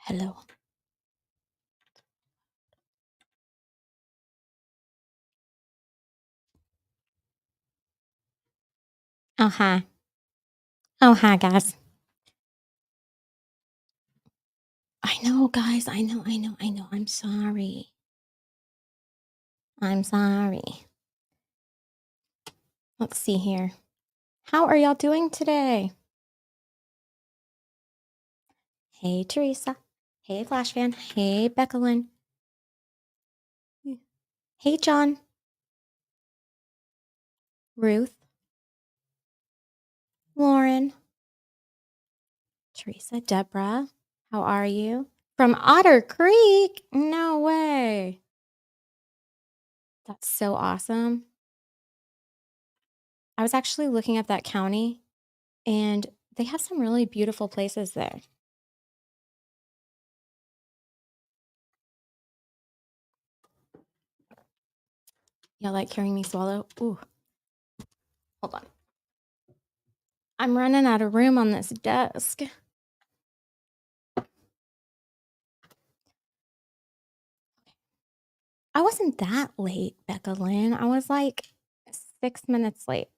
Hello. Oh, hi. Oh, hi, guys. I know, guys. I know. I'm sorry. I'm sorry. Let's see here. How are y'all doing today? Hey, Teresa. Hey, Flash Fan. Hey, Beckelyn. Hey, John. Ruth. Lauren. Teresa. Deborah. How are you? From Otter Creek? No way. That's so awesome. I was actually looking at that county and they have some really beautiful places there. Yeah, like hearing me swallow. Ooh, hold on. I'm running out of room on this desk. I wasn't that late, Becca Lynn. I was like 6 minutes late.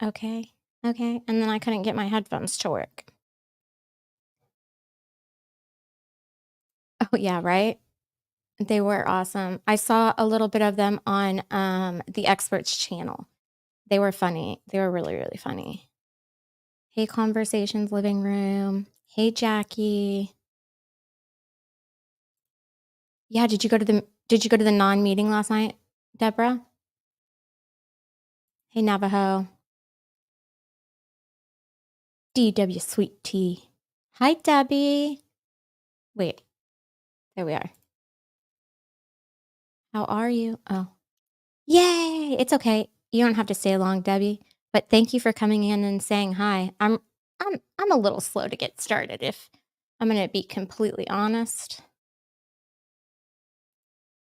Okay. Okay. And then I couldn't get my headphones to work. Oh, yeah, right? They were awesome. I saw a little bit of them on the experts channel. They were funny. They were really, really funny. Hey, Conversations Living Room. Hey, Jackie. Yeah, did you go to the non-meeting last night, Deborah? Hey, Navajo. DW Sweet Tea. Hi, Debbie. Wait, there we are. How are you? Oh, yay! It's okay. You don't have to stay long, Debbie. But thank you for coming in and saying hi. I'm a little slow to get started. If I'm gonna be completely honest.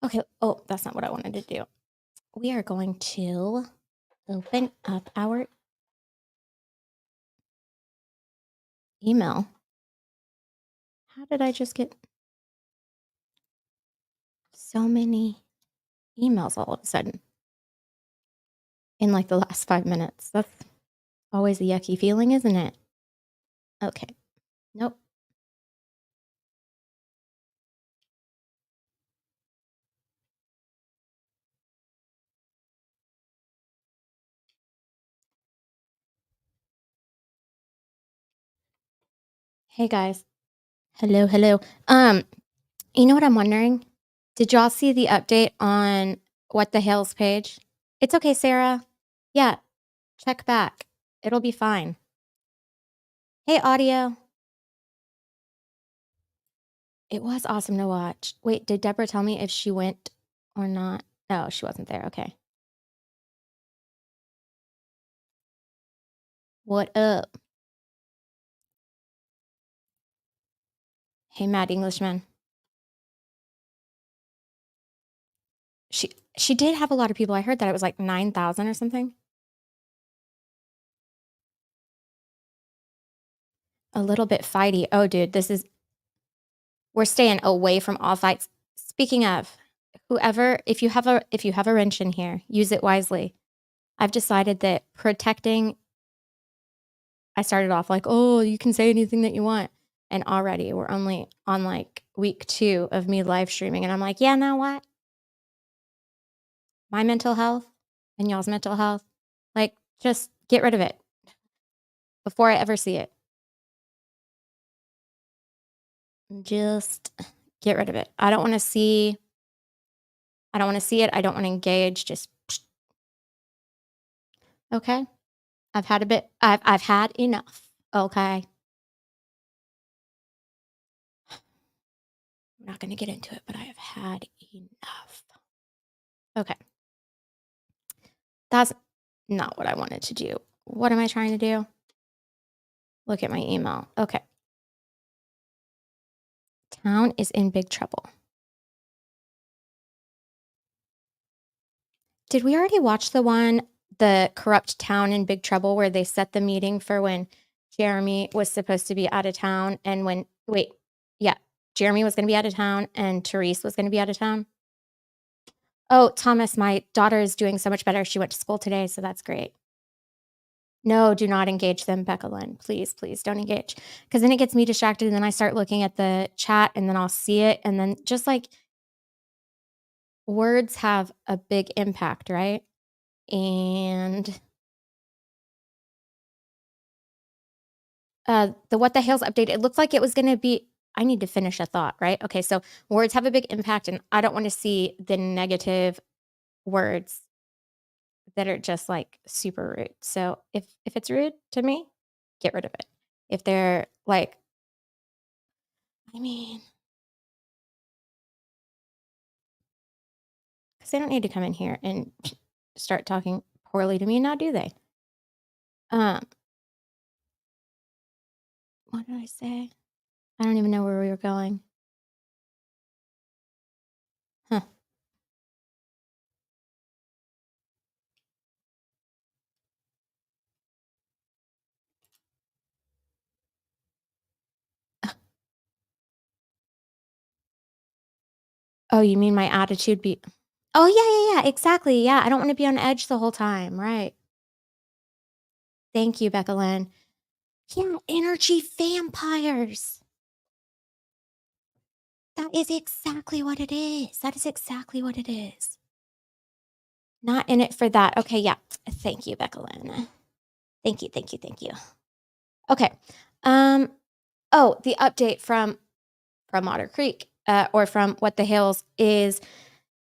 Okay. Oh, that's not what I wanted to do. We are going to open up our email. How did I just get so many emails all of a sudden in like the last 5 minutes? That's always a yucky feeling, isn't it? Okay. Nope. Hey guys. Hello, hello. You know what I'm wondering? Did y'all see the update on What the Hell's page? It's okay, Sarah. Yeah, check back. It'll be fine. Hey, audio. It was awesome to watch. Wait, did Deborah tell me if she went or not? Oh, she wasn't there. Okay. What up? Hey, Mad Englishman. She did have a lot of people. I heard that it was like 9,000 or something. A little bit fighty. Oh, dude, we're staying away from all fights. Speaking of, whoever, if you have a wrench in here, use it wisely. I've decided that I started off like, oh, you can say anything that you want. And already we're only on like week 2 of me live streaming. And I'm like, yeah, know what? My mental health and y'all's mental health, like, just get rid of it before I ever see it. Just get rid of it. I don't want to see it. I don't want to engage. Just okay. I've had a bit. I've had enough. Okay. I'm not going to get into it, but I have had enough. Okay. That's not what I wanted to do. What am I trying to do? Look at my email. Okay. Town is in big trouble. Did we already watch the corrupt town in big trouble, where they set the meeting for when Jeremy was supposed to be out of town and wait, yeah. Jeremy was gonna be out of town and Therese was gonna be out of town. Oh, Thomas, my daughter is doing so much better. She went to school today, so that's great. No, do not engage them, Becca Lynn. Please, please don't engage. Because then it gets me distracted and then I start looking at the chat and then I'll see it. And then just like words have a big impact, right? And the What the Hell's update, it looked like it was going to be. I need to finish a thought, right? Okay, so words have a big impact, and I don't want to see the negative words that are just like super rude. So if it's rude to me, get rid of it. If they're like, I mean, because they don't need to come in here and start talking poorly to me now, do they? Um, what did I say? I don't even know where we were going. Huh. Oh, you mean my attitude be Oh, yeah, yeah, yeah, exactly, yeah, I don't wanna be on edge the whole time, right. Thank you, Becca Lynn. Yeah, energy vampires. That is exactly what it is. That is exactly what it is. Not in it for that. Okay, yeah. Thank you, Becca Lynn. Thank you, thank you, thank you. Okay. Um, oh, the update from Otter Creek, or from What the Hills is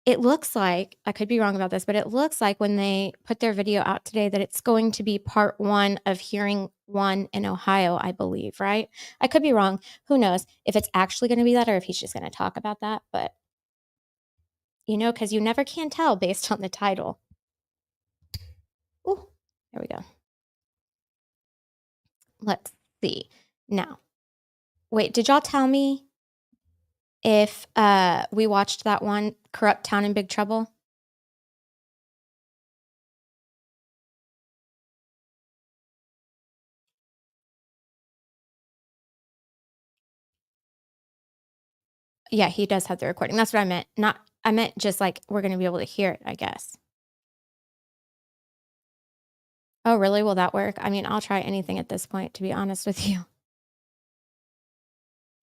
it looks like, I could be wrong about this, but it looks like when they put their video out today that it's going to be part 1 of hearing 1 in Ohio, I believe, right? I could be wrong. Who knows if it's actually gonna be that or if he's just gonna talk about that, but, because you never can tell based on the title. Ooh, there we go. Let's see. Now, wait, did y'all tell me if, we watched that one, Corrupt Town in Big Trouble? Yeah, he does have the recording. That's what I meant. Not I meant just, like, we're gonna be able to hear it, I guess. Oh, really? Will that work? I mean, I'll try anything at this point, to be honest with you.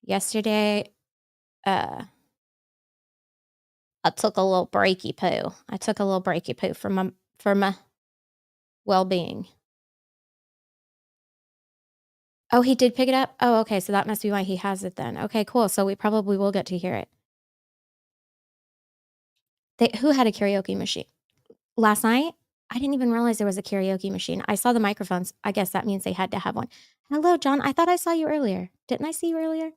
Yesterday, uh, I took a little breaky poo. I took a little breaky poo for my well-being. Oh, he did pick it up? Oh, okay, so that must be why he has it then. Okay, cool. So we probably will get to hear it. Who had a karaoke machine? Last night? I didn't even realize there was a karaoke machine. I saw the microphones. I guess that means they had to have one. Hello, John. I thought I saw you earlier. Didn't I see you earlier?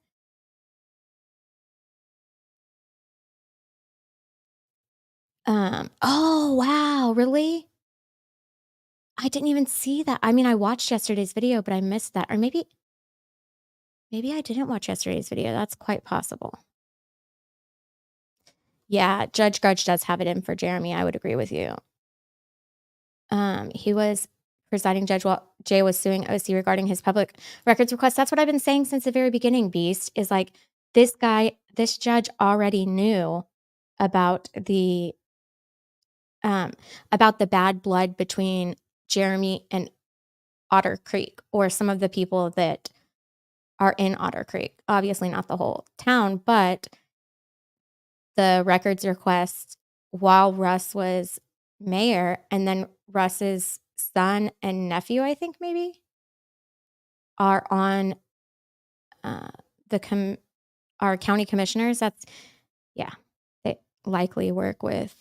Oh, wow, really? I didn't even see that. I mean, I watched yesterday's video, but I missed that. Or maybe I didn't watch yesterday's video. That's quite possible. Yeah, Judge Grudge does have it in for Jeremy. I would agree with you. He was presiding judge while Jay was suing OC regarding his public records request. That's what I've been saying since the very beginning, Beast, is like this judge already knew about the bad blood between Jeremy and Otter Creek, or some of the people that are in Otter Creek. Obviously not the whole town, but the records request while Russ was mayor, and then Russ's son and nephew, I think maybe, are on, uh, the com are county commissioners. That's yeah, they likely work with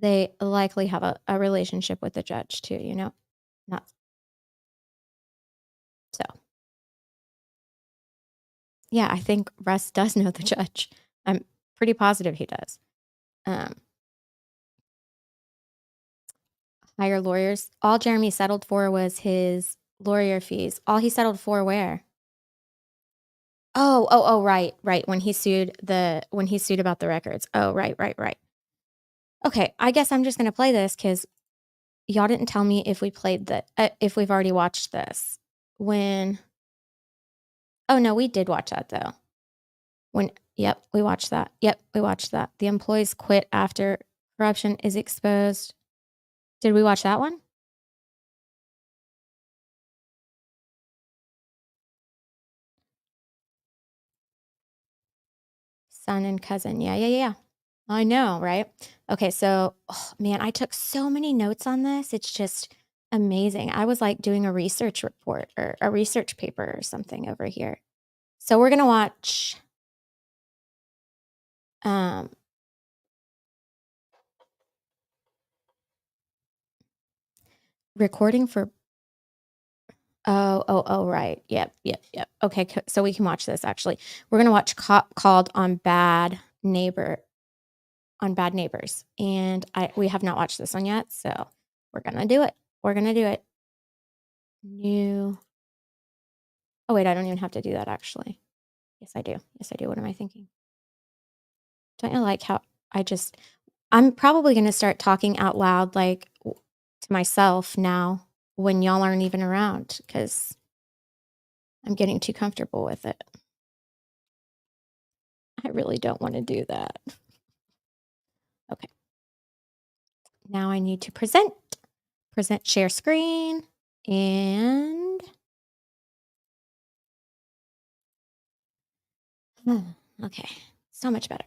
they likely have a relationship with the judge too, Not so yeah, I think Russ does know the judge. I'm pretty positive he does. Um, hire lawyers. All Jeremy settled for was his lawyer fees. All he settled for where? Oh, right, right, when he sued about the records. Oh, right, right, right. Okay, I guess I'm just gonna play this because y'all didn't tell me if we've already watched this. When Oh, no, we did watch that, though. Yep, we watched that. Yep, we watched that. The employees quit after corruption is exposed. Did we watch that one? Son and cousin. Yeah, yeah, yeah. I know, right? Okay, so, oh, man, I took so many notes on this. It's just amazing. I was like doing a research report or a research paper or something over here. So we're gonna watch um recording for right. Yep, yep, yep. Okay, so we can watch this actually. We're gonna watch Cop Called on Bad Neighbors. And we have not watched this one yet, so we're gonna do it. We're gonna do it. New Oh wait, I don't even have to do that actually. Yes, I do. Yes, I do. What am I thinking? Don't you like how I just I'm probably gonna start talking out loud like to myself now when y'all aren't even around because I'm getting too comfortable with it. I really don't want to do that. Okay. Now I need to present share screen, and okay, so much better.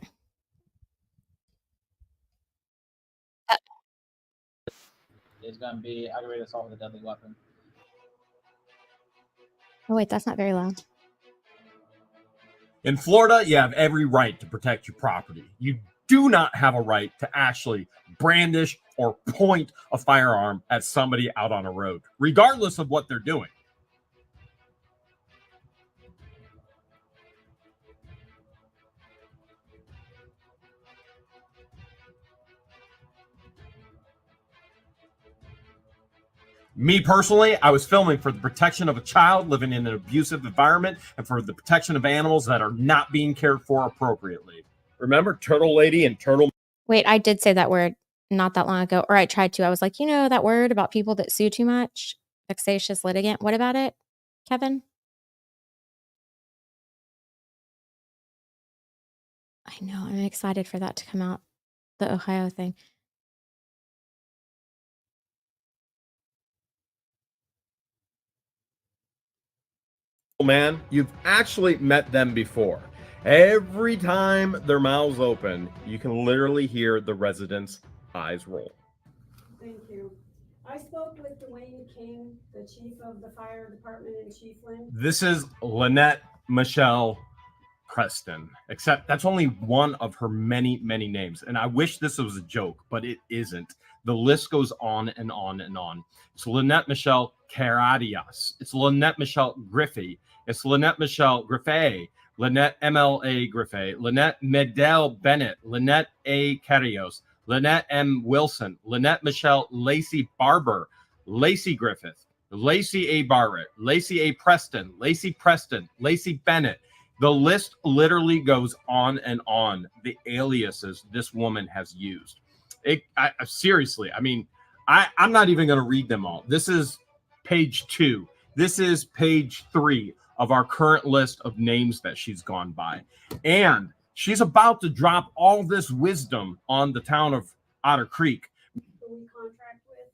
Uh, Is going to be aggravated assault with a deadly weapon. oh wait, that's not very loud. In Florida, you have every right to protect your property. You do not have a right to actually brandish or point a firearm at somebody out on a road, regardless of what they're doing. Me personally, I was filming for the protection of a child living in an abusive environment and for the protection of animals that are not being cared for appropriately. Remember Turtle Lady and Turtle? Wait, I did say that word not that long ago, or I tried to. I was like, that word about people that sue too much, vexatious litigant. What about it, Kevin? I know. I'm excited for that to come out. The Ohio thing. Man, you've actually met them before. Every time their mouths open, you can literally hear the residents' eyes roll. Thank you. I spoke with Dwayne King, the chief of the fire department in Chiefland. This is Lynette Michelle Preston, except that's only one of her many, many names. And I wish this was a joke, but it isn't. The list goes on and on and on. It's Lynette Michelle Caradias. It's Lynette Michelle Griffey. It's Lynette Michelle Griffey. Lynette MLA Griffey. Lynette Medell Bennett. Lynette A. Carrios. Lynette M. Wilson. Lynette Michelle Lacey Barber. Lacey Griffith. Lacey A. Barrett. Lacey A. Preston. Lacey Preston. Lacey Bennett. The list literally goes on and on. The aliases this woman has used. Seriously, I'm not even going to read them all. This is page 2. This is page 3 of our current list of names that she's gone by. And she's about to drop all this wisdom on the town of Otter Creek. Who we contract with,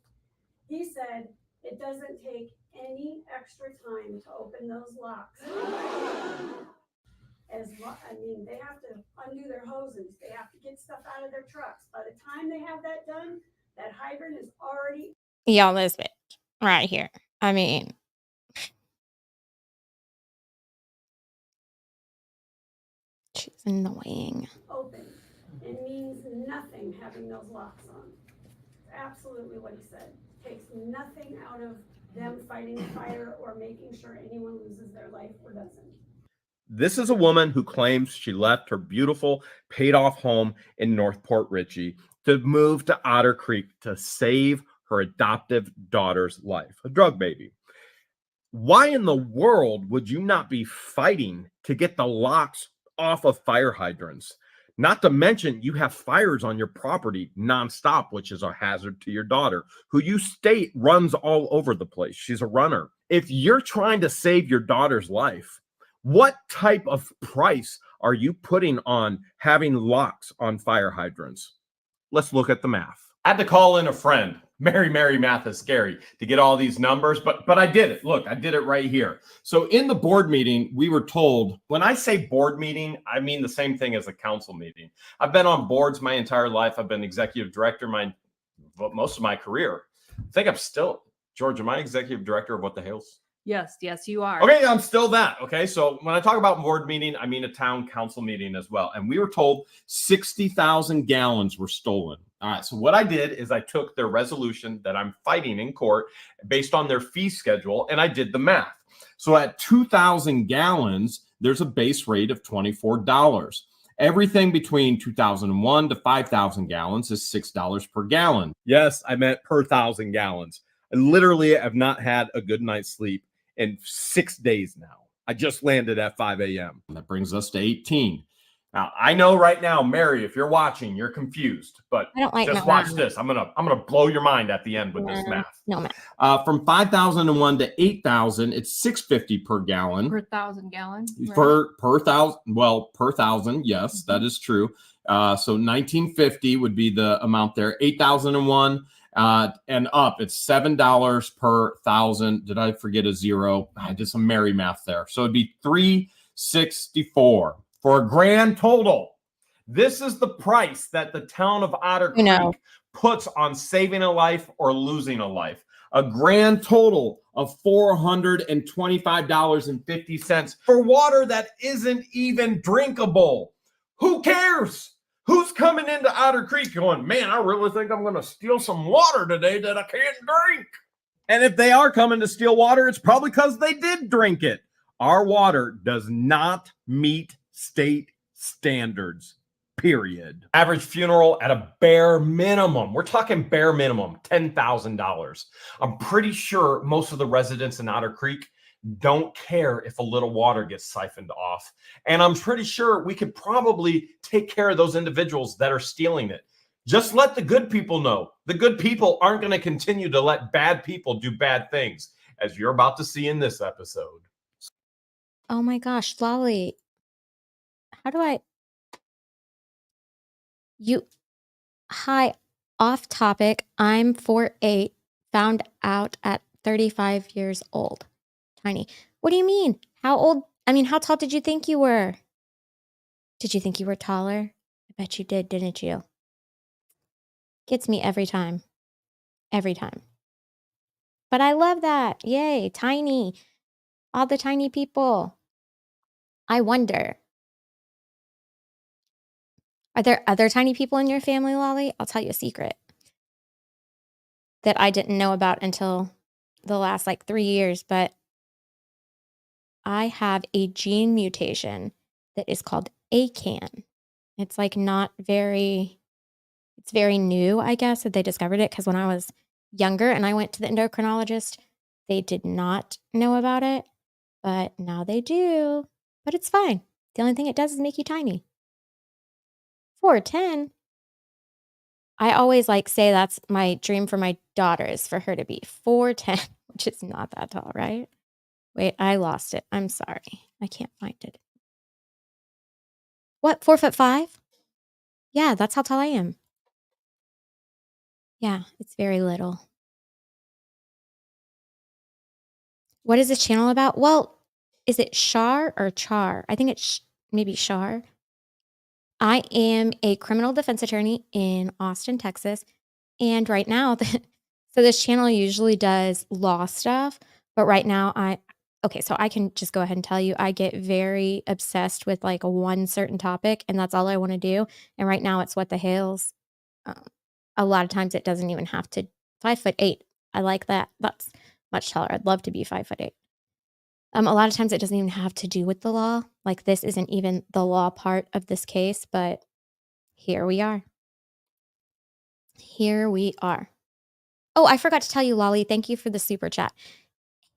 he said it doesn't take any extra time to open those locks. They have to undo their hoses. They have to get stuff out of their trucks. By the time they have that done, that hydrant is already. Y'all, this bitch right here. She's annoying. Open. It means nothing having those locks on. Absolutely what he said. Takes nothing out of them fighting the fire or making sure anyone loses their life or doesn't. This is a woman who claims she left her beautiful, paid-off home in North Port Richey to move to Otter Creek to save her adoptive daughter's life, a drug baby. Why in the world would you not be fighting to get the locks off of fire hydrants? Not to mention, you have fires on your property nonstop, which is a hazard to your daughter, who you state runs all over the place. She's a runner. If you're trying to save your daughter's life, What type of price are you putting on having locks on fire hydrants? Let's look at the math. I had to call in a friend. Mary math is scary to get all these numbers, but I did it. Look, I did it right here. So in the board meeting, we were told, when I say board meeting, I mean the same thing as a council meeting. I've been on boards my entire life. I've been executive director most of my career. I think I'm still, George, am I executive director of What the Hills? Yes, you are. Okay, I'm still that. Okay, so when I talk about board meeting, I mean a town council meeting as well. And we were told 60,000 gallons were stolen. All right, so what I did is I took their resolution that I'm fighting in court based on their fee schedule, and I did the math. So at 2,000 gallons, there's a base rate of $24. Everything between 2001 to 5,000 gallons is $6 per gallon. Yes, I meant per 1,000 gallons. I literally have not had a good night's sleep in 6 days now. I just landed at 5 a.m. That brings us to 18. Now, I know right now, Mary, if you're watching, you're confused, but I don't like just no watch math. this. I'm gonna blow your mind at the end with this math. No math. From 5,001 to 8,000, it's $6.50 per gallon. Per 1,000 gallons. Right? Per thousand. Well, per thousand. Yes, that is true. So 1950 would be the amount there. 8,001 and up, it's $7 per thousand. Did I forget a zero? I did some merry math there. So it'd be $3.64 for a grand total. This is the price that the town of Otter Creek puts on saving a life or losing a life. A grand total of $425.50 for water that isn't even drinkable. Who cares? Who's coming into Otter Creek going, man, I really think I'm going to steal some water today that I can't drink? And if they are coming to steal water, it's probably because they did drink it. Our water does not meet state standards. Period. Average funeral at a bare minimum. We're talking bare minimum, $10,000. I'm pretty sure most of the residents in Otter Creek don't care if a little water gets siphoned off. And I'm pretty sure we could probably take care of those individuals that are stealing it. Just let the good people know. The good people aren't going to continue to let bad people do bad things, as you're about to see in this episode. Oh my gosh, Lolly. How do I... Hi, off topic. I'm 4'8", found out at 35 years old. Tiny. What do you mean? How old? I mean, how tall did you think you were? Did you think you were taller? I bet you did, didn't you? Gets me every time. Every time. But I love that. Yay, tiny. All the tiny people. I wonder. Are there other tiny people in your family, Lolly? I'll tell you a secret that I didn't know about until the last 3 years, but I have a gene mutation that is called ACAN. It's it's very new, I guess, that they discovered it, because when I was younger and I went to the endocrinologist, they did not know about it, but now they do. But it's fine. The only thing it does is make you tiny. 4'10". I always say that's my dream for my daughter, is for her to be 4'10", which is not that tall, right? Wait, I lost it. I'm sorry. I can't find it. What, 4'5"? Yeah, that's how tall I am. Yeah, it's very little. What is this channel about? Well, is it Shar or Char? I think it's maybe Shar. I am a criminal defense attorney in Austin, Texas. And right now, so this channel usually does law stuff, but right now so I can just go ahead and tell you, I get very obsessed with one certain topic, and that's all I want to do. And right now it's What the Hills. A lot of times it doesn't even have to. 5'8". I like that. That's much taller. I'd love to be 5'8". A lot of times it doesn't even have to do with the law. This isn't even the law part of this case, but here we are. Here we are. Oh, I forgot to tell you, Lolly, thank you for the super chat.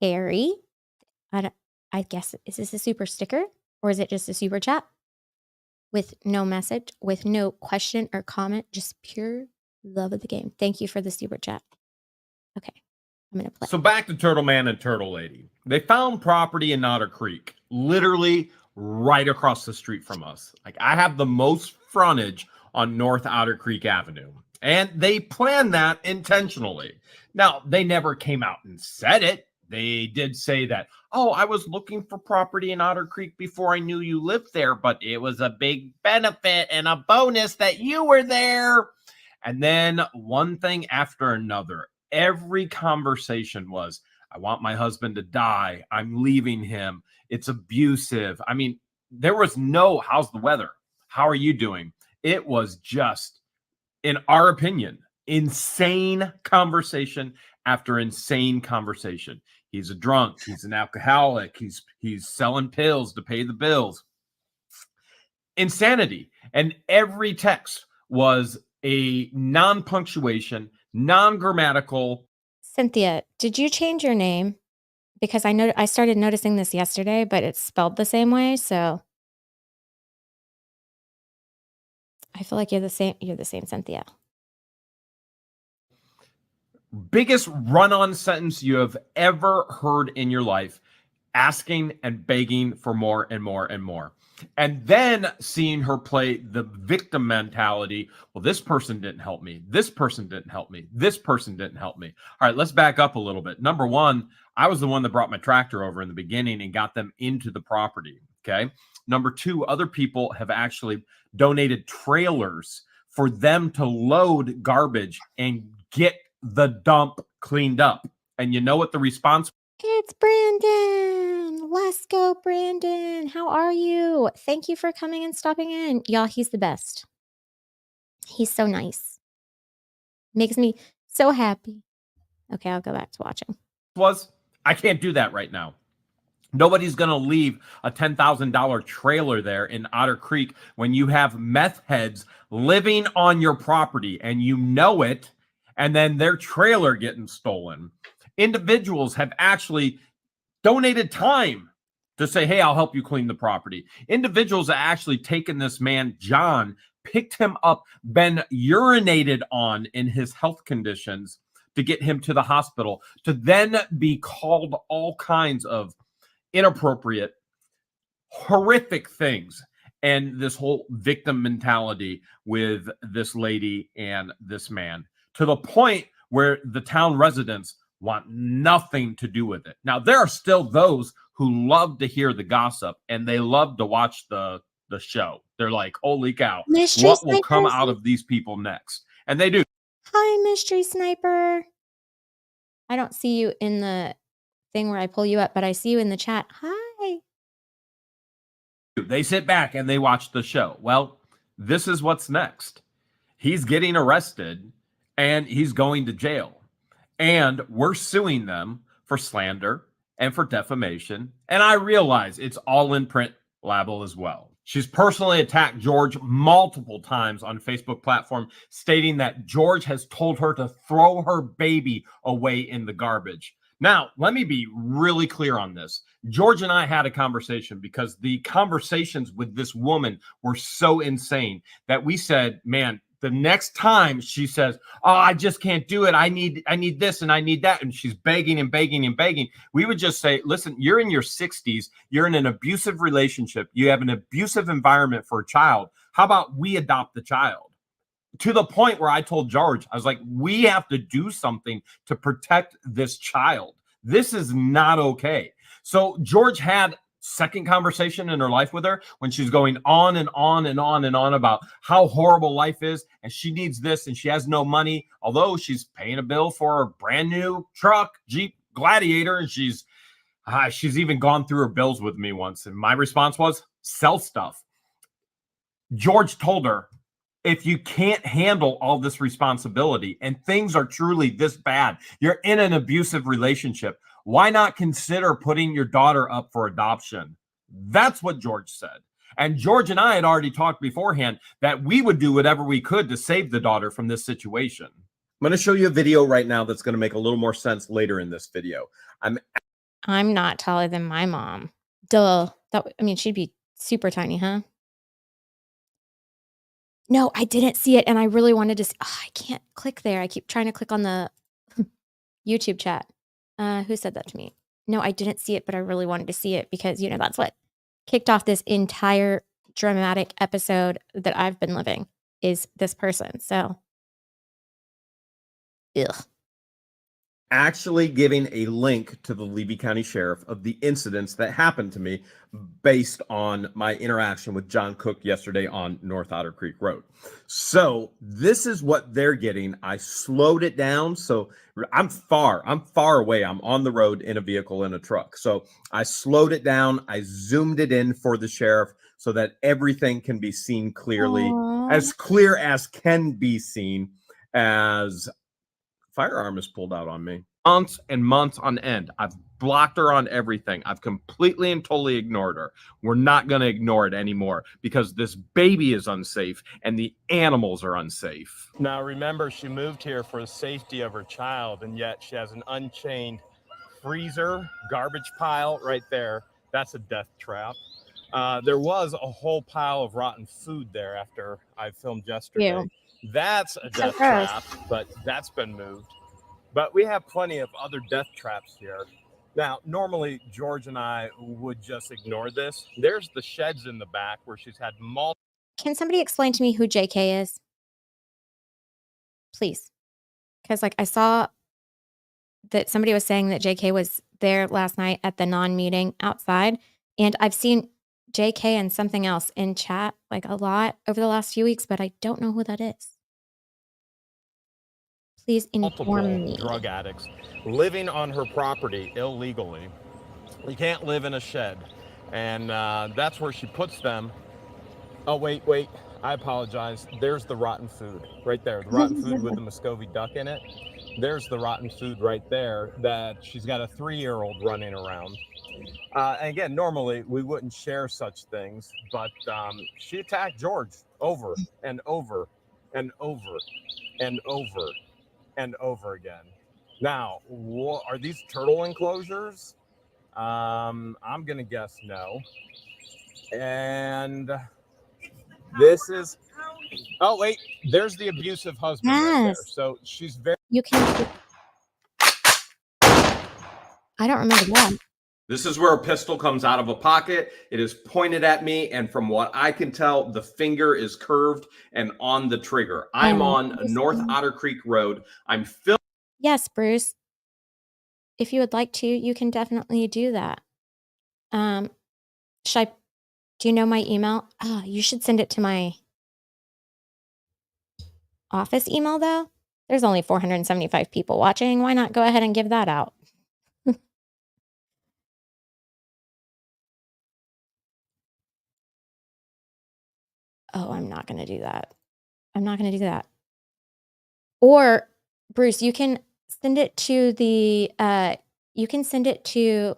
Harry, I guess, is this a super sticker or is it just a super chat? With no message, with no question or comment, just pure love of the game. Thank you for the super chat. Okay. I'm going to play. So back to Turtle Man and Turtle Lady. They found property in Otter Creek, literally right across the street from us. Like, I have the most frontage on North Otter Creek Avenue. And they planned that intentionally. Now, they never came out and said it. They did say that, oh, I was looking for property in Otter Creek before I knew you lived there, but it was a big benefit and a bonus that you were there. And then one thing after another, every conversation was, I want my husband to die. I'm leaving him. It's abusive. I mean, there was no, how's the weather? How are you doing? It was just, in our opinion, insane conversation after insane conversation. He's a drunk. He's an alcoholic. He's selling pills to pay the bills. Insanity. And every text was a non-punctuation, non-grammatical. Cynthia, did you change your name? Because I started noticing this yesterday, but it's spelled the same way, so I feel like you're the same Cynthia. Biggest run-on sentence you have ever heard in your life, asking and begging for more and more and more. And then seeing her play the victim mentality. Well, this person didn't help me. This person didn't help me. This person didn't help me. All right, let's back up a little bit. Number one, I was the one that brought my tractor over in the beginning and got them into the property. Okay. Number two, other people have actually donated trailers for them to load garbage and get the dump cleaned up. And you know what the response? It's Brandon. Let's go, Brandon. How are you? Thank you for coming and stopping in. Y'all, he's the best. He's so nice. Makes me so happy. Okay, I'll go back to watching. Was, I can't do that right now. Nobody's going to leave a $10,000 trailer there in Otter Creek when you have meth heads living on your property and you know it, and then their trailer getting stolen. Individuals have actually donated time to say, hey, I'll help you clean the property. Individuals have actually taken this man, John, picked him up, been urinated on in his health conditions to get him to the hospital, to then be called all kinds of inappropriate, horrific things. And this whole victim mentality with this lady and this man, to the point where the town residents want nothing to do with it. Now, there are still those who love to hear the gossip and they love to watch the show. They're like, holy cow, Mystery what will come Snipers? out of these people next? And they do. Hi, Mystery Sniper. I don't see you in the thing where I pull you up, but I see you in the chat. Hi. They sit back and they watch the show. Well, this is what's next. He's getting arrested and he's going to jail. And we're suing them for slander and for defamation. And I realize it's all in print label as well. She's personally attacked George multiple times on Facebook platform, stating that George has told her to throw her baby away in the garbage. Now, let me be really clear on this. George and I had a conversation because the conversations with this woman were so insane that we said, man, the next time she says, oh, I just can't do it. I need this and I need that. And she's begging and begging and begging. We would just say, listen, you're in your 60s. You're in an abusive relationship. You have an abusive environment for a child. How about we adopt the child? To the point where I told George, I was like, we have to do something to protect this child. This is not okay. So George had second conversation in her life with her when she's going on and on and on and on about how horrible life is and she needs this and she has no money, although she's paying a bill for a brand new truck, Jeep Gladiator, and she's even gone through her bills with me once, and my response was sell stuff. George told her, if you can't handle all this responsibility and things are truly this bad, you're in an abusive relationship, why not consider putting your daughter up for adoption? That's what George said. And George and I had already talked beforehand that we would do whatever we could to save the daughter from this situation. I'm going to show you a video right now that's going to make a little more sense later in this video. I'm not taller than my mom. Duh. She'd be super tiny, huh? No, I didn't see it, and I really wanted to see. Oh, I can't click there. I keep trying to click on the YouTube chat. Who said that to me? No, I didn't see it, but I really wanted to see it because, that's what kicked off this entire dramatic episode that I've been living is this person. So, ugh. Actually giving a link to the Levy County Sheriff of the incidents that happened to me based on my interaction with John Cook yesterday on North Otter Creek Road. So this is what they're getting. I slowed it down. So I'm far away. I'm on the road in a vehicle in a truck. So I slowed it down. I zoomed it in for the sheriff so that everything can be seen clearly, Aw. as clear as can be seen, as firearm is pulled out on me. Months and months on end. I've blocked her on everything. I've completely and totally ignored her. We're not going to ignore it anymore because this baby is unsafe and the animals are unsafe. Now, remember, she moved here for the safety of her child, and yet she has an unchained freezer, garbage pile right there. That's a death trap. There was a whole pile of rotten food there after I filmed yesterday. Ew. That's a So death gross. trap, but that's been moved. But we have plenty of other death traps here. Now, normally George and I would just ignore this. There's the sheds in the back where she's had multiple. Can somebody explain to me who JK is? Please. Because, I saw that somebody was saying that JK was there last night at the non-meeting outside. And I've seen JK and something else in chat, a lot over the last few weeks, but I don't know who that is. Please inform me. Drug addicts living on her property illegally. You can't live in a shed. And that's where she puts them. Oh, wait. I apologize. There's the rotten food right there. The rotten food with the Muscovy duck in it. There's the rotten food right there that she's got a 3-year-old running around. And again, normally we wouldn't share such things, but she attacked George over and over and over and over and over again. Now, are these turtle enclosures? I'm gonna guess no. And this is, oh wait, there's the abusive husband right there. Yes. So she's very. You can. I don't remember that. This is where a pistol comes out of a pocket. It is pointed at me, and from what I can tell, the finger is curved and on the trigger. I'm on North Otter Creek Road. I'm filming. Yes, Bruce. If you would like to, you can definitely do that. Do you know my email? Oh, you should send it to my office email, though. There's only 475 people watching. Why not go ahead and give that out? Oh, I'm not going to do that. I'm not going to do that. Or, Bruce, you can send it to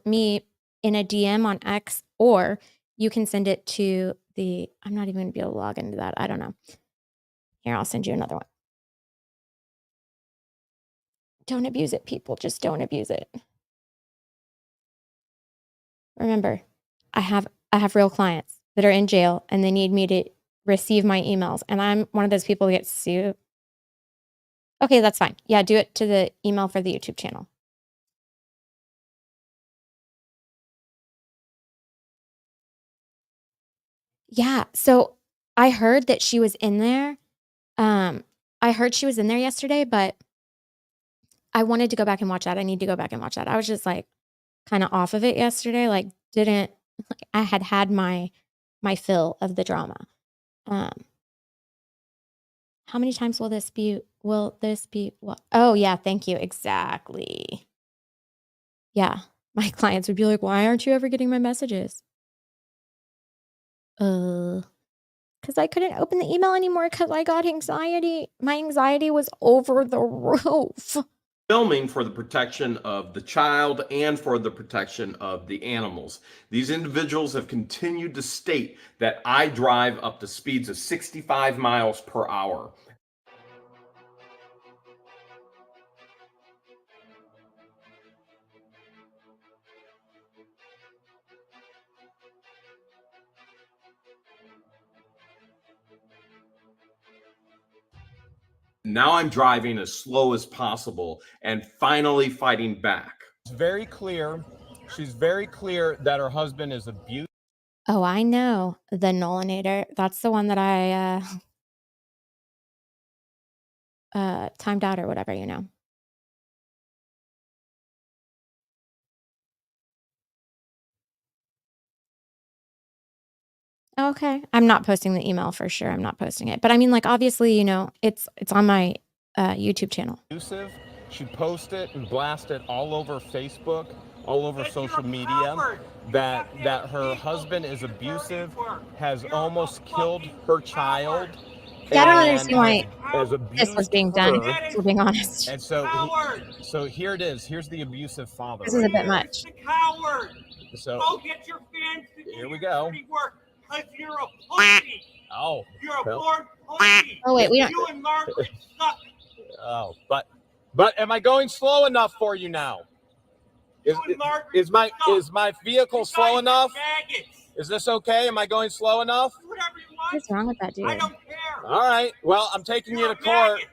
me in a DM on X, or you can send it to I'm not even going to be able to log into that. I don't know. Here, I'll send you another one. Don't abuse it, people. Just don't abuse it. Remember, I have real clients that are in jail and they need me to receive my emails. And I'm one of those people who gets sued. Okay, that's fine. Yeah, do it to the email for the YouTube channel. Yeah, so I heard that she was in there. I heard she was in there yesterday, but I wanted to go back and watch that. I need to go back and watch that. I was just kind of off of it yesterday. I had my fill of the drama. How many times will this be what? Oh yeah, thank you. Exactly. Yeah. My clients would be like, why aren't you ever getting my messages? Because I couldn't open the email anymore because I got anxiety. My anxiety was over the roof. Filming for the protection of the child and for the protection of the animals. These individuals have continued to state that I drive up to speeds of 65 miles per hour. Now I'm driving as slow as possible and finally fighting back. It's very clear. She's very clear that her husband is abusive. Oh, I know. The Nolanator. That's the one that I timed out or whatever, you know. Okay. I'm not posting the email for sure. I'm not posting it. But I mean, like, obviously, you know, it's on my YouTube channel. She'd post it and blast it all over Facebook, all over social media, that her husband is abusive, has almost killed her child. Yeah, I don't understand why has this was abused being done, her. if we're being honest. And so, so here it is. Here's the abusive father. This is a bit much. So Go get your fans to do here we your go. dirty work, 'cause you're a pussy. Oh, You're a well. born pussy. Oh, wait, we don't. You and Margaret suck. Oh, but am I going slow enough for you now? You and Margaret Is my suck. vehicle You slow guys are enough? maggots. Is this okay? Am I going slow enough? Do whatever you want. What's wrong with that I dude? don't care. All right. Well, I'm taking You're you a to court, maggot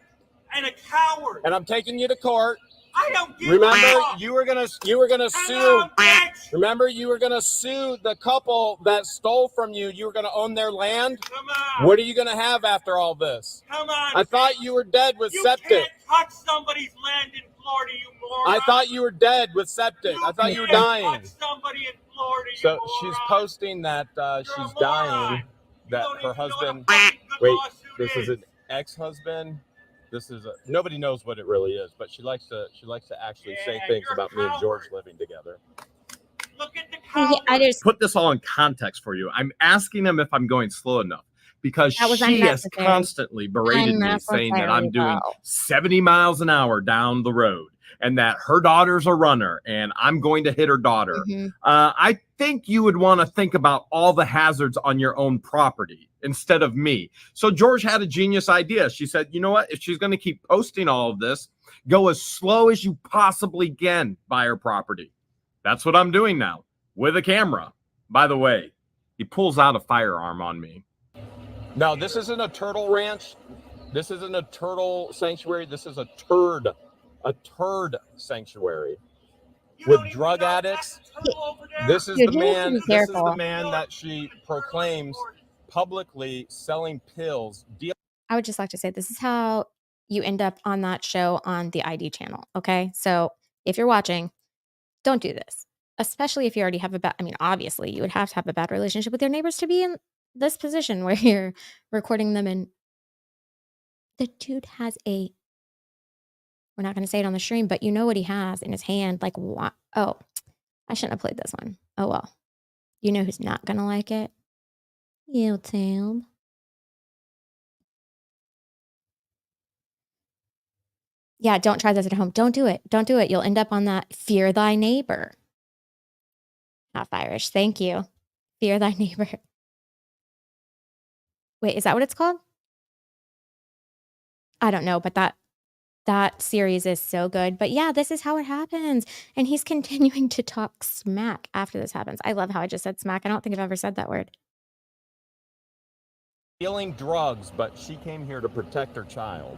and a coward. and I'm taking you to court. I don't give Remember, a fuck. you were gonna Come sue. on, bitch. Remember, you were gonna sue the couple that stole from you. You were gonna own their land. Come on. What are you gonna have after all this? Come on. I thought you were dead with You septic. can't touch somebody's land in Florida, you moron. I thought you were dead with septic. I thought you were can't dying. touch somebody in Florida, you So moron. she's posting that You're she's a moron. dying. You That don't her even know what a husband. fucking good Wait, lawsuit this is an ex-husband. This is nobody knows what it really is, but she likes to actually say Yeah, things you're a about me and George coward. living together. Look at the Yeah, coward. I just. Put this all in context for you. I'm asking him if I'm going slow enough because That was she has unnecessary. constantly berated me, saying that I'm doing 70 miles an hour down the road and that her daughter's a runner and I'm going to hit her daughter. Mhm. I think you would want to think about all the hazards on your own property instead of me. So George had a genius idea. She said, you know what? If she's going to keep posting all of this, go as slow as you possibly can by her property. That's what I'm doing now with a camera. By the way, he pulls out a firearm on me. No, this isn't a turtle ranch. This isn't a turtle sanctuary. This is a turd sanctuary. You With don't even drug know addicts. that's a turtle over there. This is Dude, the you need to man. be This is the careful. man that she proclaims publicly selling pills. I would just like to say this is how you end up on that show on the ID channel. Okay. So if you're watching, don't do this, especially if you already have a bad, I mean, obviously you would have to have a bad relationship with your neighbors to be in this position where you're recording them. And the dude has we're not going to say it on the stream, but you know what he has in his hand. Like, what? Oh, I shouldn't have played this one. Oh, well, you know who's not going to like it? YouTube. Yeah, don't try this at home. Don't do it. Don't do it. You'll end up on that fear thy neighbor. Half Irish. Thank you. Fear thy neighbor. Wait, is that what it's called? I don't know, but that series is so good. But yeah, this is how it happens. And he's continuing to talk smack after this happens. I love how I just said smack. I don't think I've ever said that word. Dealing drugs, but she came here to protect her child.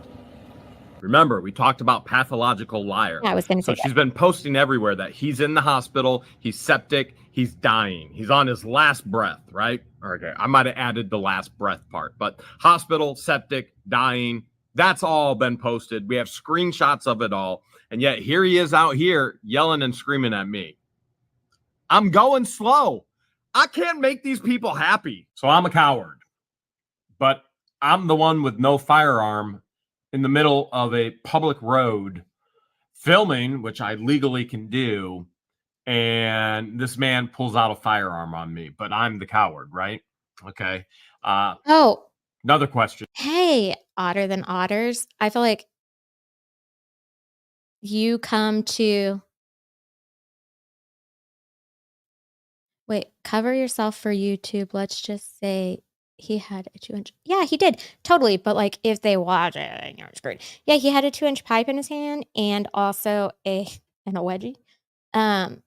Remember, we talked about pathological liar. Yeah, I was going to say So she's been posting everywhere that he's in the hospital, he's septic, he's dying, he's on his last breath, right? Okay, I might have added the last breath part, but hospital, septic, dying, that's all been posted. We have screenshots of it all. And yet here he is out here yelling and screaming at me. I'm going slow. I can't make these people happy. So I'm a coward. But I'm the one with no firearm in the middle of a public road filming, which I legally can do. And this man pulls out a firearm on me, but I'm the coward, right? Okay. Oh, Another question. hey, otter than otters. I feel like you come to cover yourself for YouTube. Let's just say he had a 2-inch. Yeah, he did. Totally. But like if they watch it, then you're screwed. Yeah, he had a 2-inch pipe in his hand and also a wedgie. I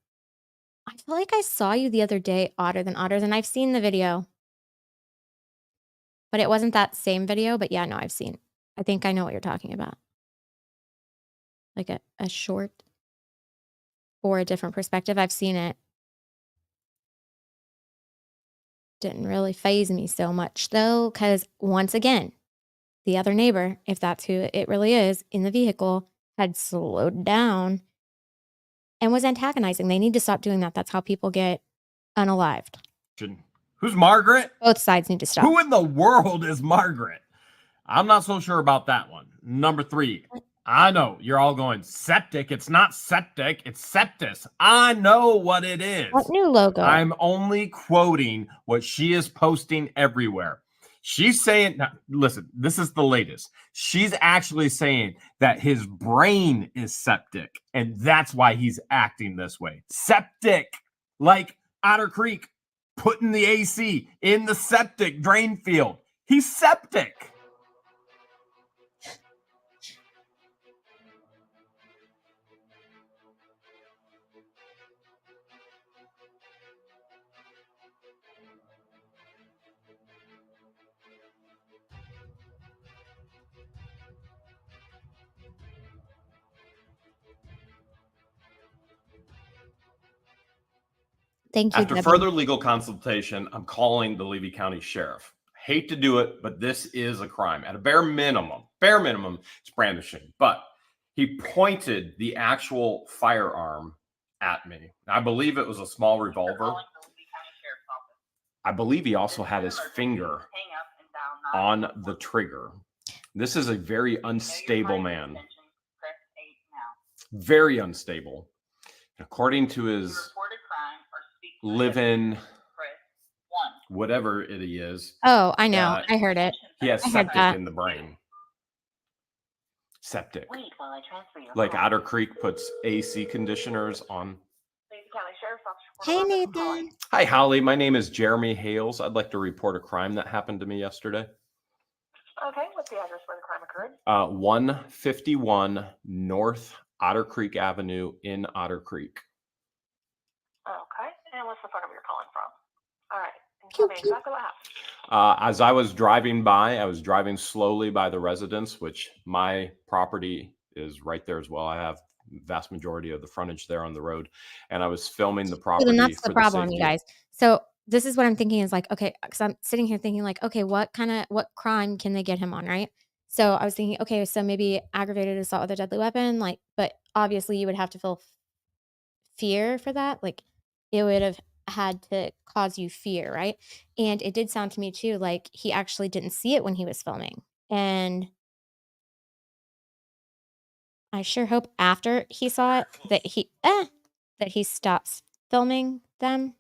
feel like I saw you the other day, Otter than Otters, and I've seen the video. But it wasn't that same video. But yeah, no, I've seen. I think I know what you're talking about. Like a short. or a different perspective. I've seen it. Didn't really faze me so much though, because once again, the other neighbor, if that's who it really is in the vehicle, had slowed down and was antagonizing. They need to stop doing that. That's how people get unalived. Who's Margaret? Both sides need to stop. Who in the world is Margaret? I'm not so sure about that one. Number 3. I know you're all going septic. It's not septic. It's septis. I know what it is. What new logo? I'm only quoting what she is posting everywhere. She's saying, now, listen, this is the latest. She's actually saying that his brain is septic, and that's why he's acting this way. Septic, like Otter Creek, putting the AC in the septic drain field. He's septic. Thank you, After Debbie. further legal consultation, I'm calling the Levy County Sheriff. Hate to do it, but this is a crime. At a bare minimum, it's brandishing. But he pointed the actual firearm at me. I believe it was a small revolver. I believe he also had his finger on the trigger. This is a very unstable man. Very unstable. According to his live-in, whatever it is. Oh, I know. I heard it. He has I heard septic that. in the brain. Septic. Like Otter Creek puts AC conditioners on. Hey, Nathan. Hi, Holly. My name is Jeremy Hales. I'd like to report a crime that happened to me yesterday. Okay, what's the address where the crime occurred? 151 North Otter Creek Avenue in Otter Creek. Okay, and what's the phone number you're calling from? All right, and tell me exactly what happened. As I was driving by, I was driving slowly by the residence, which my property is right there as well. I have vast majority of the frontage there on the road, and I was filming the property. And that's for the problem, safety. you guys. So this is what I'm thinking is like, okay, because I'm sitting here thinking like, okay, what crime can they get him on, right? So I was thinking, okay, so maybe aggravated assault with a deadly weapon, like, but obviously you would have to feel fear for that. Like it would have had to cause you fear, right? And it did sound to me too like he actually didn't see it when he was filming. And I sure hope after he saw it that he stops filming them,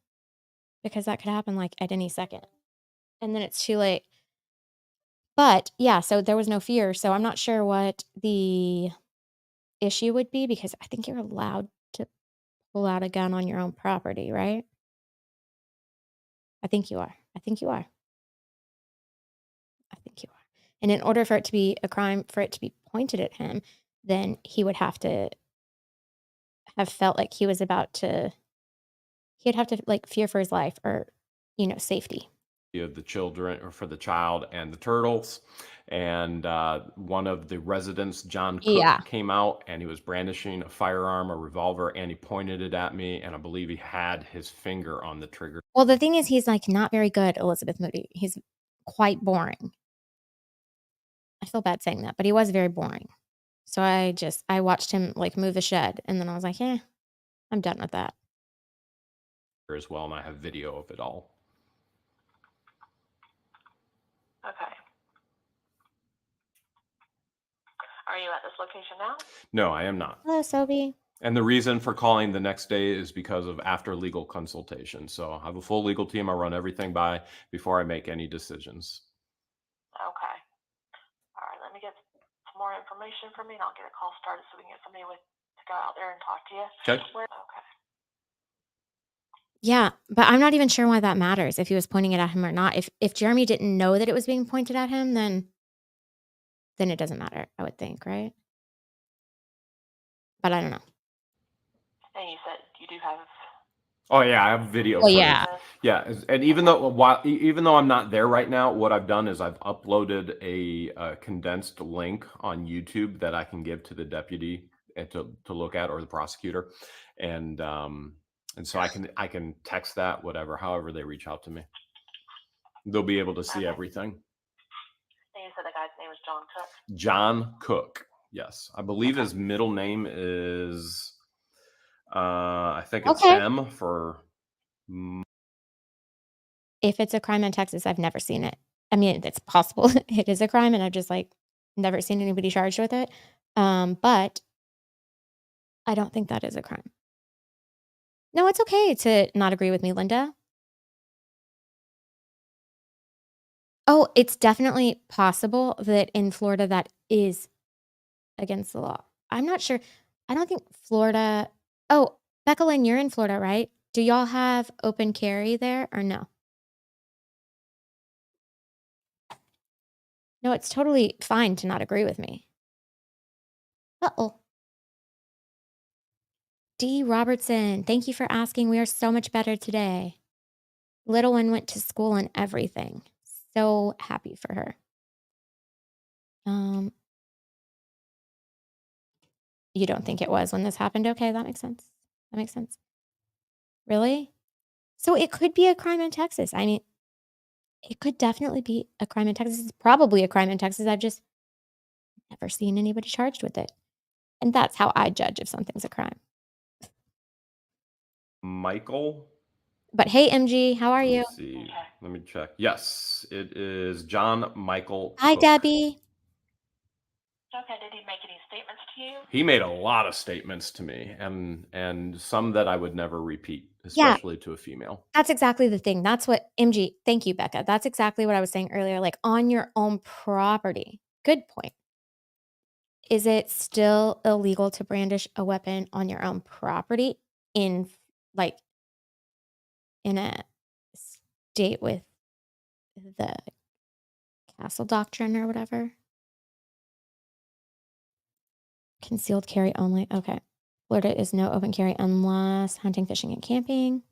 because that could happen like at any second. And then it's too late. But yeah, so there was no fear. So I'm not sure what the issue would be, because I think you're allowed to pull out a gun on your own property, right? I think you are. I think you are. I think you are. And in order for it to be a crime, for it to be pointed at him, then he would have to have felt like he'd have to like fear for his life or, safety. Of the children, or for the child and the turtles. And one of the residents, John Cook, Yeah. came out and he was brandishing a firearm, a revolver, and he pointed it at me. And I believe he had his finger on the trigger. Well, the thing is, he's like not very good, Elizabeth Moody. He's quite boring. I feel bad saying that, but he was very boring. So I watched him like move the shed, and then I was like, I'm done with that. As well, and I have video of it all. Okay. Are you at this location now? No, I am not. Hello, Sophie. And the reason for calling the next day is because of after legal consultation. So I have a full legal team. I run everything by before I make any decisions. Okay. All right, let me get some more information from you, and I'll get a call started so we can get somebody to go out there and talk to you. Okay. Okay. Yeah, but I'm not even sure why that matters, if he was pointing it at him or not. If Jeremy didn't know that it was being pointed at him, then it doesn't matter, I would think, right? But I don't know. And you said you do have. Oh yeah, I have video. Oh yeah. Yeah, and even though I'm not there right now, what I've done is I've uploaded a condensed link on YouTube that I can give to the deputy to look at, or the prosecutor, and so I can text that, whatever, however they reach out to me. They'll be able to see Okay. everything. And you said the guy's name was John Cook. John Cook. Yes, I believe Okay. his middle name is I think it's Okay. M for. If it's a crime in Texas, I've never seen it. I mean, it's possible it is a crime, and I've just like never seen anybody charged with it. But I don't think that is a crime. No, it's okay to not agree with me, Linda. Oh, it's definitely possible that in Florida that is against the law. I'm not sure. I don't think Florida. Oh, Becca Lynn, you're in Florida, right? Do y'all have open carry there or no? No, it's totally fine to not agree with me. Uh-oh. D. Robertson, thank you for asking. We are so much better today. Little one went to school and everything. So happy for her. You don't think it was when this happened? Okay, that makes sense. That makes sense. Really? So it could be a crime in Texas. I mean, it could definitely be a crime in Texas. It's probably a crime in Texas. I've just never seen anybody charged with it. And that's how I judge if something's a crime. Michael. But hey, MG, how are Let me you? see. Okay. Let me check. Yes, it is John Michael Hi, Cook. Debbie. Okay. Did he make any statements to you? He made a lot of statements to me, and some that I would never repeat, Yeah. especially to a female. That's exactly the thing. That's what MG, thank you, Becca. That's exactly what I was saying earlier, like on your own property. Good point. Is it still illegal to brandish a weapon on your own property in like in a state with the castle doctrine or whatever? Concealed carry only. Okay. Florida is no open carry unless hunting, fishing, and camping.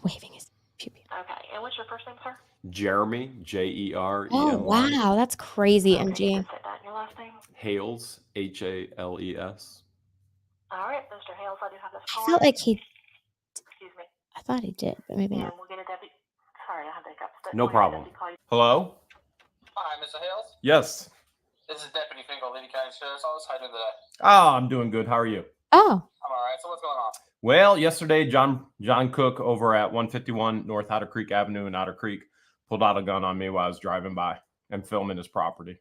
Waving his pew pew. Okay. And what's your first name, sir? Jeremy, Jeremy. Oh, wow. That's crazy, Okay. You MG. can say that in your last name. Hales, Hales. All right, Mr. Hales, I do have this I call. felt like he, Excuse me. I thought he did, but maybe And not. we'll get a deputy. Sorry, I have the hiccups. But No we'll have a problem. deputy call you. Hello? Hi, Mr. Hales. Yes. This is Deputy Finkel, Levy County Sheriff's Office. How you doing today? Oh, I'm doing good. How are you? Oh, I'm all right. So what's going on? Well, yesterday, John Cook over at 151 North Otter Creek Avenue in Otter Creek pulled out a gun on me while I was driving by and filming his property.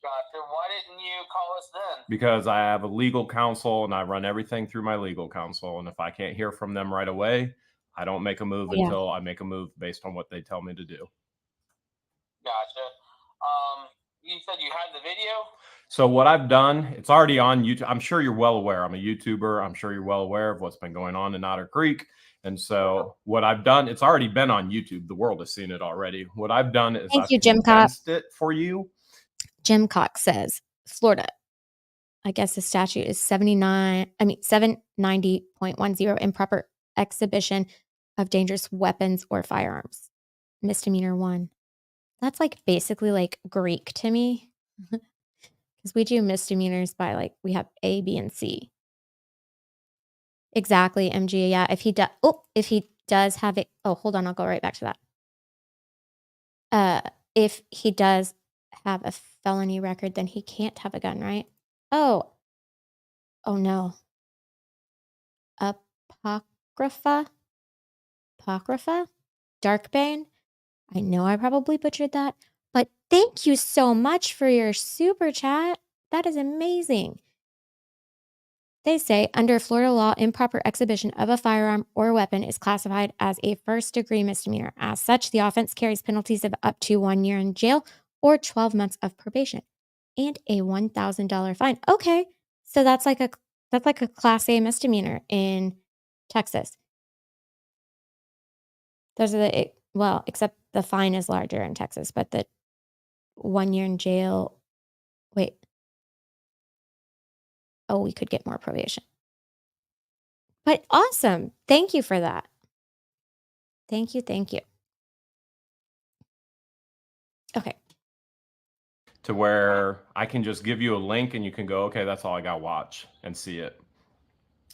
Gotcha. Why didn't you call us then? Because I have a legal counsel and I run everything through my legal counsel. And if I can't hear from them right away, I don't make a move Yeah. until I make a move based on what they tell me to do. Gotcha. You said you had the video? So what I've done, it's already on YouTube. I'm sure you're well aware. I'm a YouTuber. I'm sure you're well aware of what's been going on in Otter Creek. And so what I've done, it's already been on YouTube. The world has seen it already. What I've done is Thank I've you, Jim Cox. condensed it for you. Jim Cox says Florida. I guess the statute is 790.10, improper exhibition of dangerous weapons or firearms. Misdemeanor 1. That's like basically like Greek to me. Because we do misdemeanors by like we have A, B, and C. Exactly, MG. Yeah. If he does have it. Oh, hold on, I'll go right back to that. If he does have a felony record, then he can't have a gun, right? Oh no. Apocrypha? Darkbane? I know I probably butchered that, but thank you so much for your super chat. That is amazing. They say under Florida law, improper exhibition of a firearm or weapon is classified as a first-degree misdemeanor. As such, the offense carries penalties of up to 1 year in jail or 12 months of probation and a $1,000 fine. Okay, so that's like a Class A misdemeanor in Texas. Those are except the fine is larger in Texas, but the 1 year in jail. Wait. Oh, we could get more probation. But awesome. Thank you for that. Thank you. Okay. to where I can just give you a link and you can go, okay, that's all I got to watch and see it.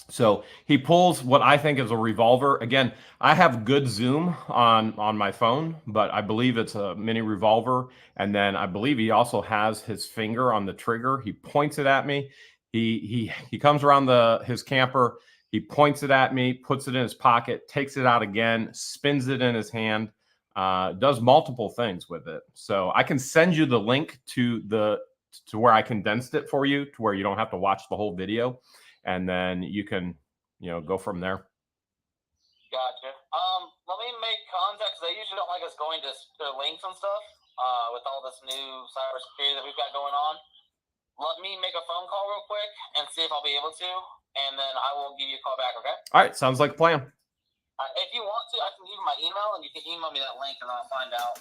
So he pulls what I think is a revolver. Again, I have good zoom on my phone, but I believe it's a mini revolver. And then I believe he also has his finger on the trigger. He points it at me. He comes around his camper. He points it at me, puts it in his pocket, takes it out again, spins it in his hand, does multiple things with it. So I can send you the link to where I condensed it for you, to where you don't have to watch the whole video. And then you can, go from there. Gotcha. Let me make contact because they usually don't like us going to links and stuff. With all this new cybersecurity that we've got going on, let me make a phone call real quick and see if I'll be able to, and then I will give you a call back. Okay? All right, sounds like a plan. If you want to, I can give you my email, and you can email me that link, and I'll find out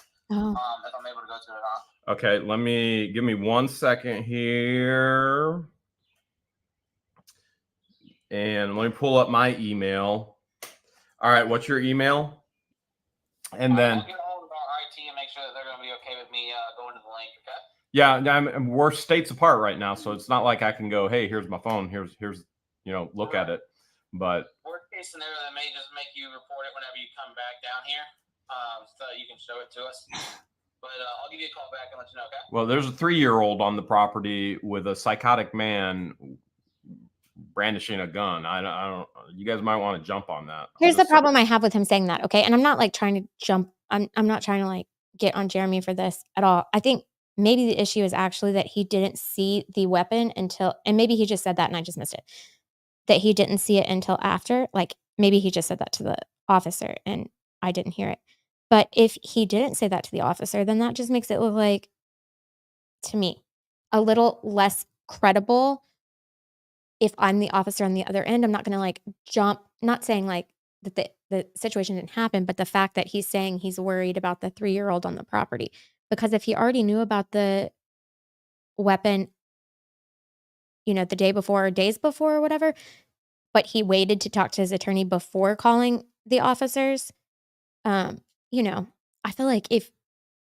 if I'm able to go to it or not. Okay, give me 1 second here. And let me pull up my email. All right, what's your email? And then I'll get a hold of our IT and make sure that they're going to be okay with me going to the link. Okay. yeah, we're states apart right now, so it's not like I can go, hey, here's my phone. Here's look at it. But worst case scenario, they may just make you report it whenever you come back down here, so you can show it to us. But I'll give you a call back and let you know. Okay. Well, there's a 3-year-old on the property with a psychotic man brandishing a gun. I don't. You guys might want to jump on that. Here's the problem I have with him saying that, okay? And I'm not like trying to jump. I'm not trying to like get on Jeremy for this at all. I think maybe the issue is actually that he didn't see the weapon until, and maybe he just said that and I just missed it. That he didn't see it until after. Like maybe he just said that to the officer and I didn't hear it. But if he didn't say that to the officer, then that just makes it look like, to me, a little less credible. If I'm the officer on the other end, I'm not going to like jump, not saying like that the situation didn't happen, but the fact that he's saying he's worried about the 3-year-old on the property. Because if he already knew about the weapon, the day before or days before or whatever, but he waited to talk to his attorney before calling the officers, I feel like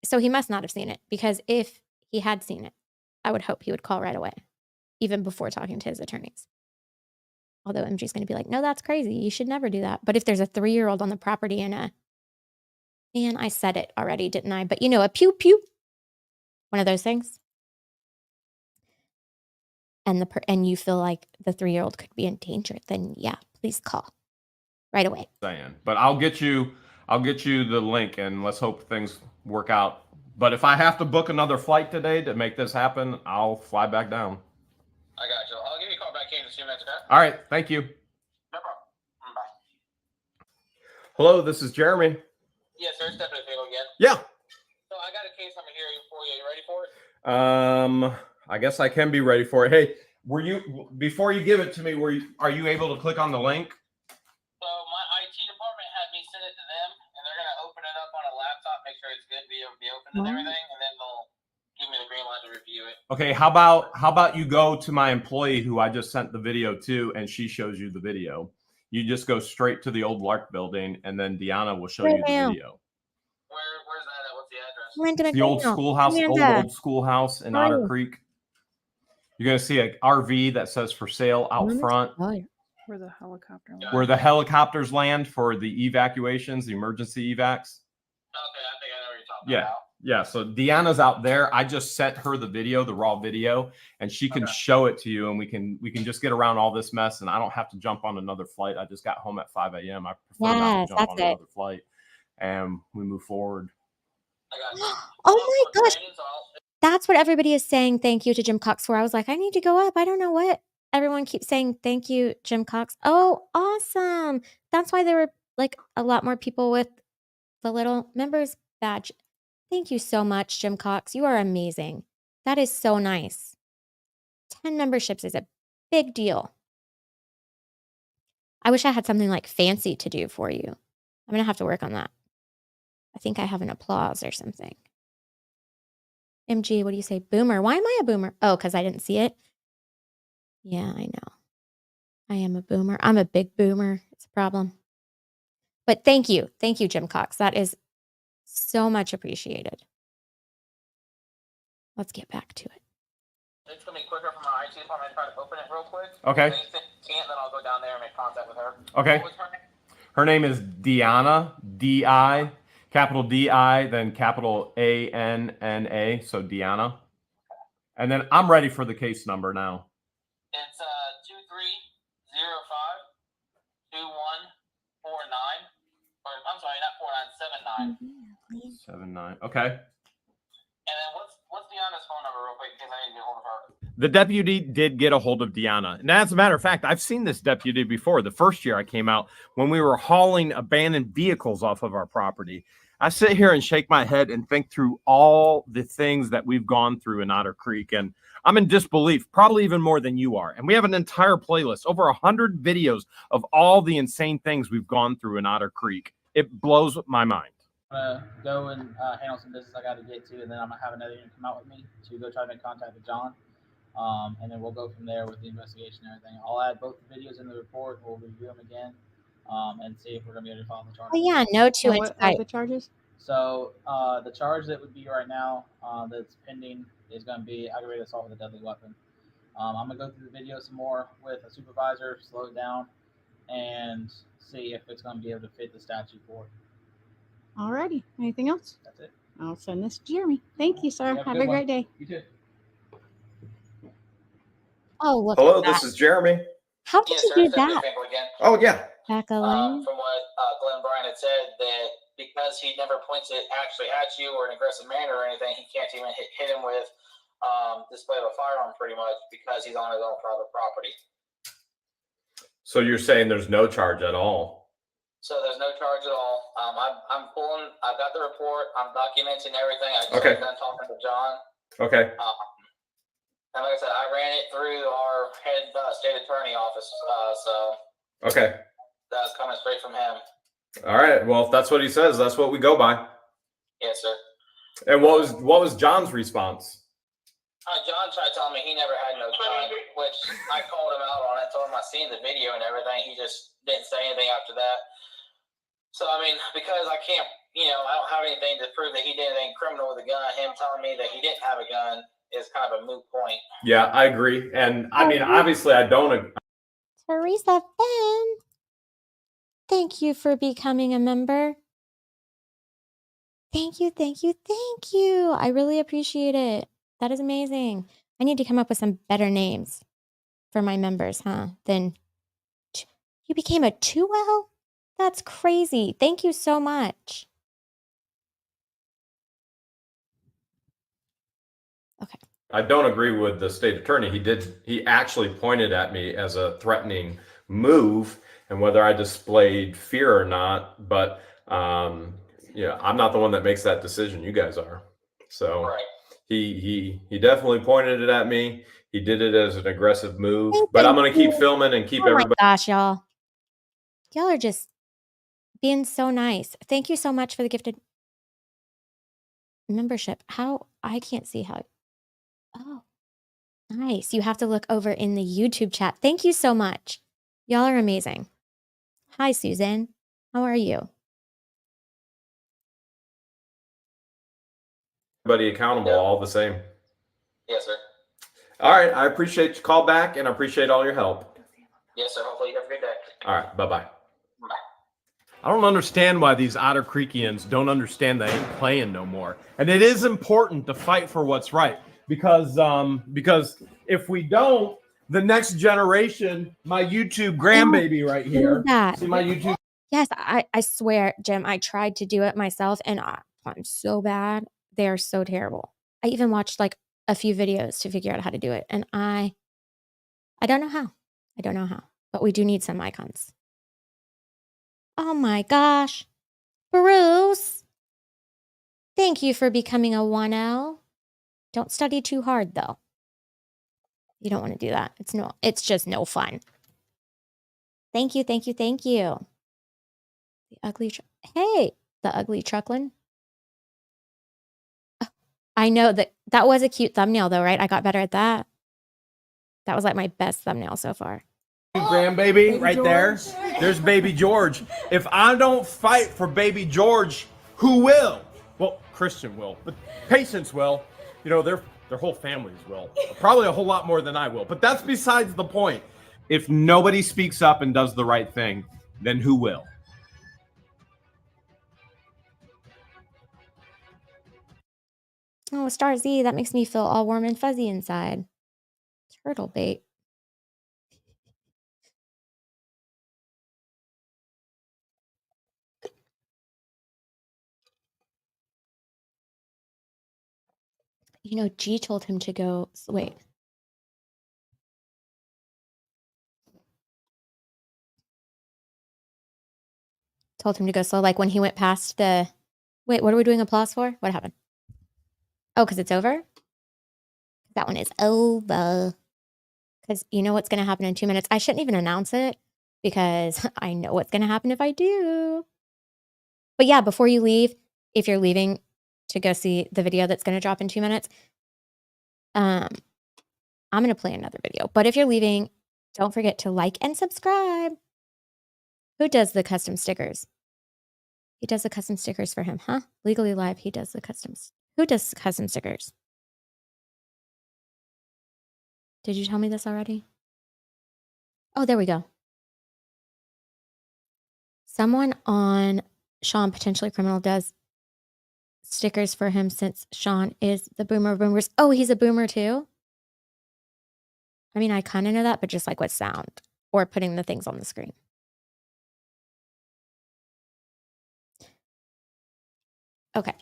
so he must not have seen it, because if he had seen it, I would hope he would call right away, even before talking to his attorneys. Although MG's going to be like, no, that's crazy. You should never do that. But if there's a 3-year-old on the property and I said it already, didn't I? But a pew pew, one of those things. And you feel like the 3-year-old could be in danger, then yeah, please call right away. But I'll get you the link and let's hope things work out. But if I have to book another flight today to make this happen, I'll fly back down. I got you. I'll give you a call back here in a few minutes, okay? All right, thank you. No problem. Bye. Hello, this is Jeremy. Yes, sir. Stephanie Field again. Yeah. So I got a case I'm hearing for you. Are you ready for it? I guess I can be ready for it. Hey, before you give it to me, are you able to click on the link? So my IT department had me send it to them, and they're gonna open it up on a laptop, make sure it's good, be open and everything, and then they'll give me the green light to review it. Okay, how about you go to my employee who I just sent the video to, and she shows you the video. You just go straight to the old Lark building, and then Deanna will show you the video. Where's that at? What's the address? The old old schoolhouse in Otter Creek. You're gonna see an RV that says for sale out front. Where the helicopter lands. Where the helicopters land for the evacuations, the emergency evacs. Okay, I think I know what you're talking about. Yeah, so Deanna's out there. I just sent her the video, the raw video, and she can show it to you, and we can just get around all this mess, and I don't have to jump on another flight. I just got home at 5 a.m. I prefer not to jump on another flight, and we move forward. I got you. Oh my gosh. That's what everybody is saying thank you to Jim Cox for. I was like, I need to go up. I don't know what. Everyone keeps saying thank you, Jim Cox. Oh, awesome. That's why there were like a lot more people with the little members badge. Thank you so much, Jim Cox. You are amazing. That is so nice. 10 memberships is a big deal. I wish I had something like fancy to do for you. I'm going to have to work on that. I think I have an applause or something. MG, what do you say? Boomer. Why am I a boomer? Oh, because I didn't see it. Yeah, I know. I am a boomer. I'm a big boomer. It's a problem. But thank you. Thank you, Jim Cox. That is so much appreciated. let's get back to it. It's gonna be quicker for my IT department to try to open it real quick. Okay. If they can't, then I'll go down there and make contact with her. Okay. What was her name? Her name is Deanna, D-I, capital D-I, then capital A-N-N-A, so Deanna. And then I'm ready for the case number now. It's 2305-2149. Or I'm sorry, not 4979. 79. Okay. And then what's Deanna's phone number real quick in case I need to get hold of her? The deputy did get a hold of Deanna. And as a matter of fact, I've seen this deputy before. The first year I came out when we were hauling abandoned vehicles off of our property. I sit here and shake my head and think through all the things that we've gone through in Otter Creek. And I'm in disbelief, probably even more than you are. And we have an entire playlist, over 100 videos of all the insane things we've gone through in Otter Creek. It blows my mind. I'm gonna go and handle some business I got to get to, and then I'm gonna have another unit come out with me to go try to make contact with John, and then we'll go from there with the investigation and everything. I'll add both the videos in the report. We'll review them again, and see if we're gonna be able to file the charge. Oh yeah, no to And what are it. the charges? So the charge that would be right now that's pending is going to be aggravated assault with a deadly weapon. I'm gonna go through the video some more with a supervisor, slow it down, and see if it's going to be able to fit the statute for it. Alrighty. Anything else? That's it. I'll send this to Jeremy. Thank you, sir. You Have good a one. great day. You too. Oh, look Hello, at that. this is Jeremy. How did Yes, you sir. do It's Deputy that? Finkel again. Oh, yeah. Back alone? From what Glenn Bryan had said, that because he never points it actually at you or in an aggressive manner or anything, he can't even hit him with display of a firearm pretty much because he's on his own private property. So you're saying there's no charge at all? So there's no charge at all. I've got the report. I'm documenting everything. I just Okay. got done talking to John. Okay. And like I said, I ran it through our head state attorney office. So Okay. that's coming straight from him. All right. Well, if that's what he says, that's what we go by. Yes, sir. And what was John's response? John tried telling me he never had no gun, which I called him out on it, told him I seen the video and everything. He just didn't say anything after that. So, I mean, because I can't, I don't have anything to prove that he did anything criminal with a gun, him telling me that he didn't have a gun is kind of a moot point. Yeah, I agree. And I mean, obviously, I don't. Teresa Fenn, thank you for becoming a member. Thank you, thank you, thank you. I really appreciate it. That is amazing. I need to come up with some better names for my members, huh? Then you became a 2L? That's crazy. Thank you so much. Okay. I don't agree with the state attorney. He actually pointed at me as a threatening move, and whether I displayed fear or not, but I'm not the one that makes that decision. You guys are. So Right. he definitely pointed it at me. He did it as an aggressive move, Thank but I'm going to keep you. filming and keep Oh my everybody. gosh, y'all. Y'all are just being so nice. Thank you so much for the gifted membership. How? I can't see how. Oh, nice. You have to look over in the YouTube chat. Thank you so much. Y'all are amazing. Hi, Susan. How are you? Everybody accountable, all the same. Yes, sir. All right, I appreciate your call back, and I appreciate all your help. Yes, sir. Hopefully you have a good day. All right, bye-bye. Bye. I don't understand why these Otter Creekians don't understand they ain't playing no more. And it is important to fight for what's right, because if we don't, the next generation, my YouTube grandbaby right here, that. see my YouTube. Yes, I swear, Jim, I tried to do it myself, and I'm so bad. They are so terrible. I even watched like a few videos to figure out how to do it, and I don't know how. I don't know how, but we do need some icons. Oh my gosh. Bruce, thank you for becoming a 1L. Don't study too hard, though. You don't want to do that. It's just no fun. Thank you, thank you, thank you. The ugly, the ugly truckling. I know that was a cute thumbnail, though, right? I got better at that. That was like my best thumbnail so far. Grandbaby right there. There's baby George. If I don't fight for baby George, who will? Well, Christian will, but Patience will. They're Their whole families will. Probably a whole lot more than I will. But that's besides the point. If nobody speaks up and does the right thing, then who will? Oh, Star Z, that makes me feel all warm and fuzzy inside. Turtle bait. You know, G told him to go. Wait. Told him to go slow. Like when he went past the. Wait, what are we doing applause for? What happened? Oh, because it's over? That one is over. Because you know what's going to happen in 2 minutes. I shouldn't even announce it because I know what's going to happen if I do. But yeah, before you leave, if you're leaving to go see the video that's going to drop in 2 minutes, I'm going to play another video. But if you're leaving, don't forget to like and subscribe. Who does the custom stickers? He does the custom stickers for him, huh? Legally Live, he does the customs. Who does custom stickers? Did you tell me this already? Oh, there we go. Someone on Sean Potentially Criminal does stickers for him since Sean is the boomer of boomers. Oh, he's a boomer too? I mean, I kind of know that, but just like with sound or putting the things on the screen. Okay.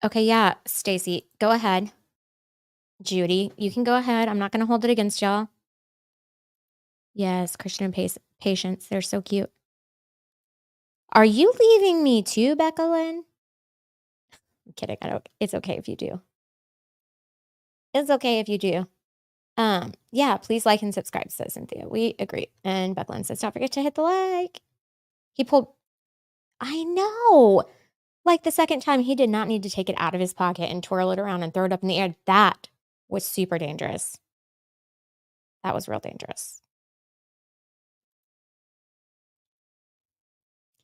Okay, yeah, Stacy, go ahead. Judy, you can go ahead. I'm not going to hold it against y'all. Yes, Christian and Patience. They're so cute. Are you leaving me too, Becca Lynn? I'm kidding. It's okay if you do. It's okay if you do. Yeah, please like and subscribe, says Cynthia. We agree. And Becca Lynn says, don't forget to hit the like. He pulled. I know. Like the second time, he did not need to take it out of his pocket and twirl it around and throw it up in the air. That was super dangerous. That was real dangerous.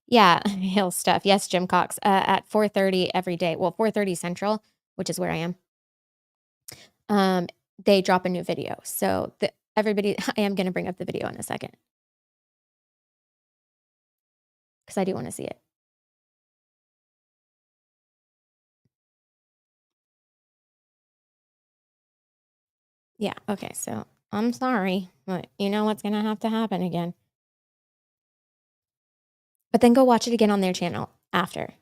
Yeah, hill stuff. Yes, Jim Cox. At 4:30 every day. Well, 4:30 Central, which is where I am. They drop a new video. So everybody, I am going to bring up the video in a second because I do want to see it. Yeah. Okay. So I'm sorry, but you know what's going to have to happen again. But then go watch it again on their channel after.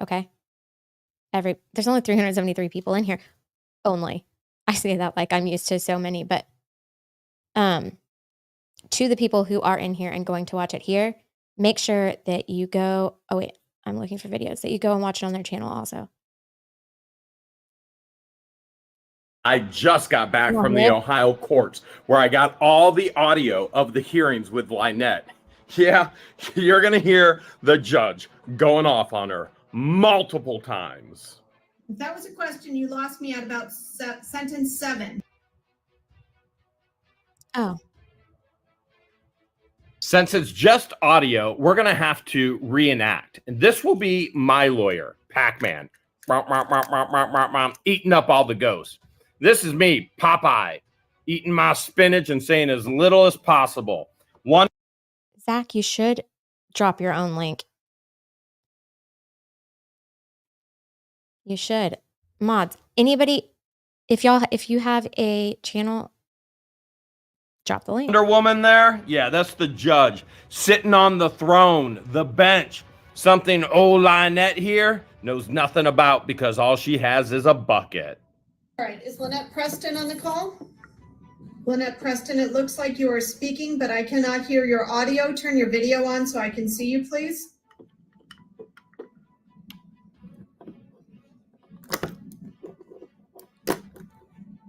Okay. There's only 373 people in here. Only. I say that like I'm used to so many, but to the people who are in here and going to watch it here, make sure that you go. Oh wait, I'm looking for videos that you go and watch it on their channel also. I just got back from the Ohio courts where I got all the audio of the hearings with Lynette. Yeah, you're going to hear the judge going off on her multiple times. If that was a question, you lost me at about sentence 7. Oh. Since it's just audio, we're going to have to reenact. And this will be my lawyer, Pac-Man, eating up all the ghosts. This is me, Popeye, eating my spinach and saying as little as possible. Zach, you should drop your own link. You should. Mods, anybody, if you have a channel, drop the link. Wonder Woman there? Yeah, that's the judge sitting on the throne, the bench. Something old Lynette here knows nothing about because all she has is a bucket. All right, is Lynette Preston on the call? Lynette Preston, it looks like you are speaking, but I cannot hear your audio. Turn your video on so I can see you, please.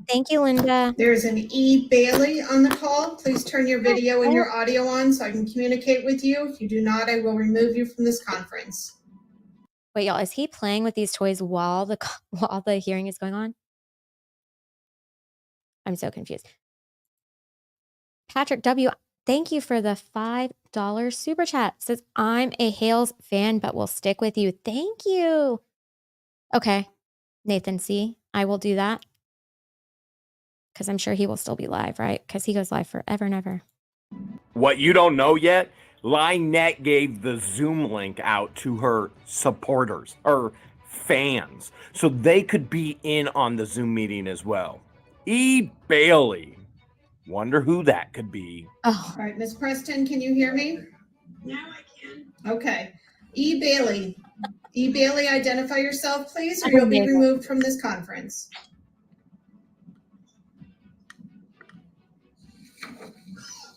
Thank you, Linda. There's an E. Bailey on the call. Please turn your video and your audio on so I can communicate with you. If you do not, I will remove you from this conference. Wait, y'all, is he playing with these toys while the hearing is going on? I'm so confused. Patrick W., thank you for the $5 super chat. Says, I'm a Hales fan, but will stick with you. Thank you. Okay. Nathan C. I will do that. Because I'm sure he will still be live, right? Because he goes live forever and ever. What you don't know yet, Lynette gave the Zoom link out to her supporters, her fans, so they could be in on the Zoom meeting as well. E. Bailey. Wonder who that could be. Oh, All right, Ms. Preston, can you hear me? Now I can. Okay. E. Bailey. E. Bailey, identify yourself, please, or I you'll be knew that. removed from this conference.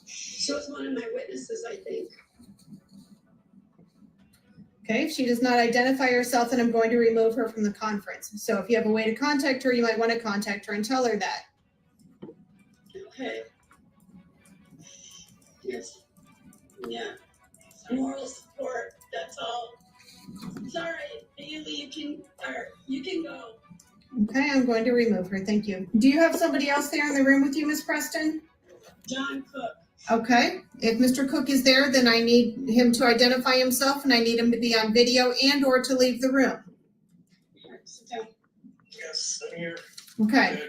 She was one of my witnesses, I think. Okay, if she does not identify herself, then I'm going to remove her from the conference. So if you have a way to contact her, you might want to contact her and tell her that. Okay. Yes. Yeah. Moral support, that's all. It's all right, Bailey, you can go. Okay, I'm going to remove her. Thank you. Do you have somebody else there in the room with you, Ms. Preston? John Cook. Okay, if Mr. Cook is there, then I need him to identify himself and I need him to be on video and or to leave the room. Sit down. Yes, I'm here. Okay.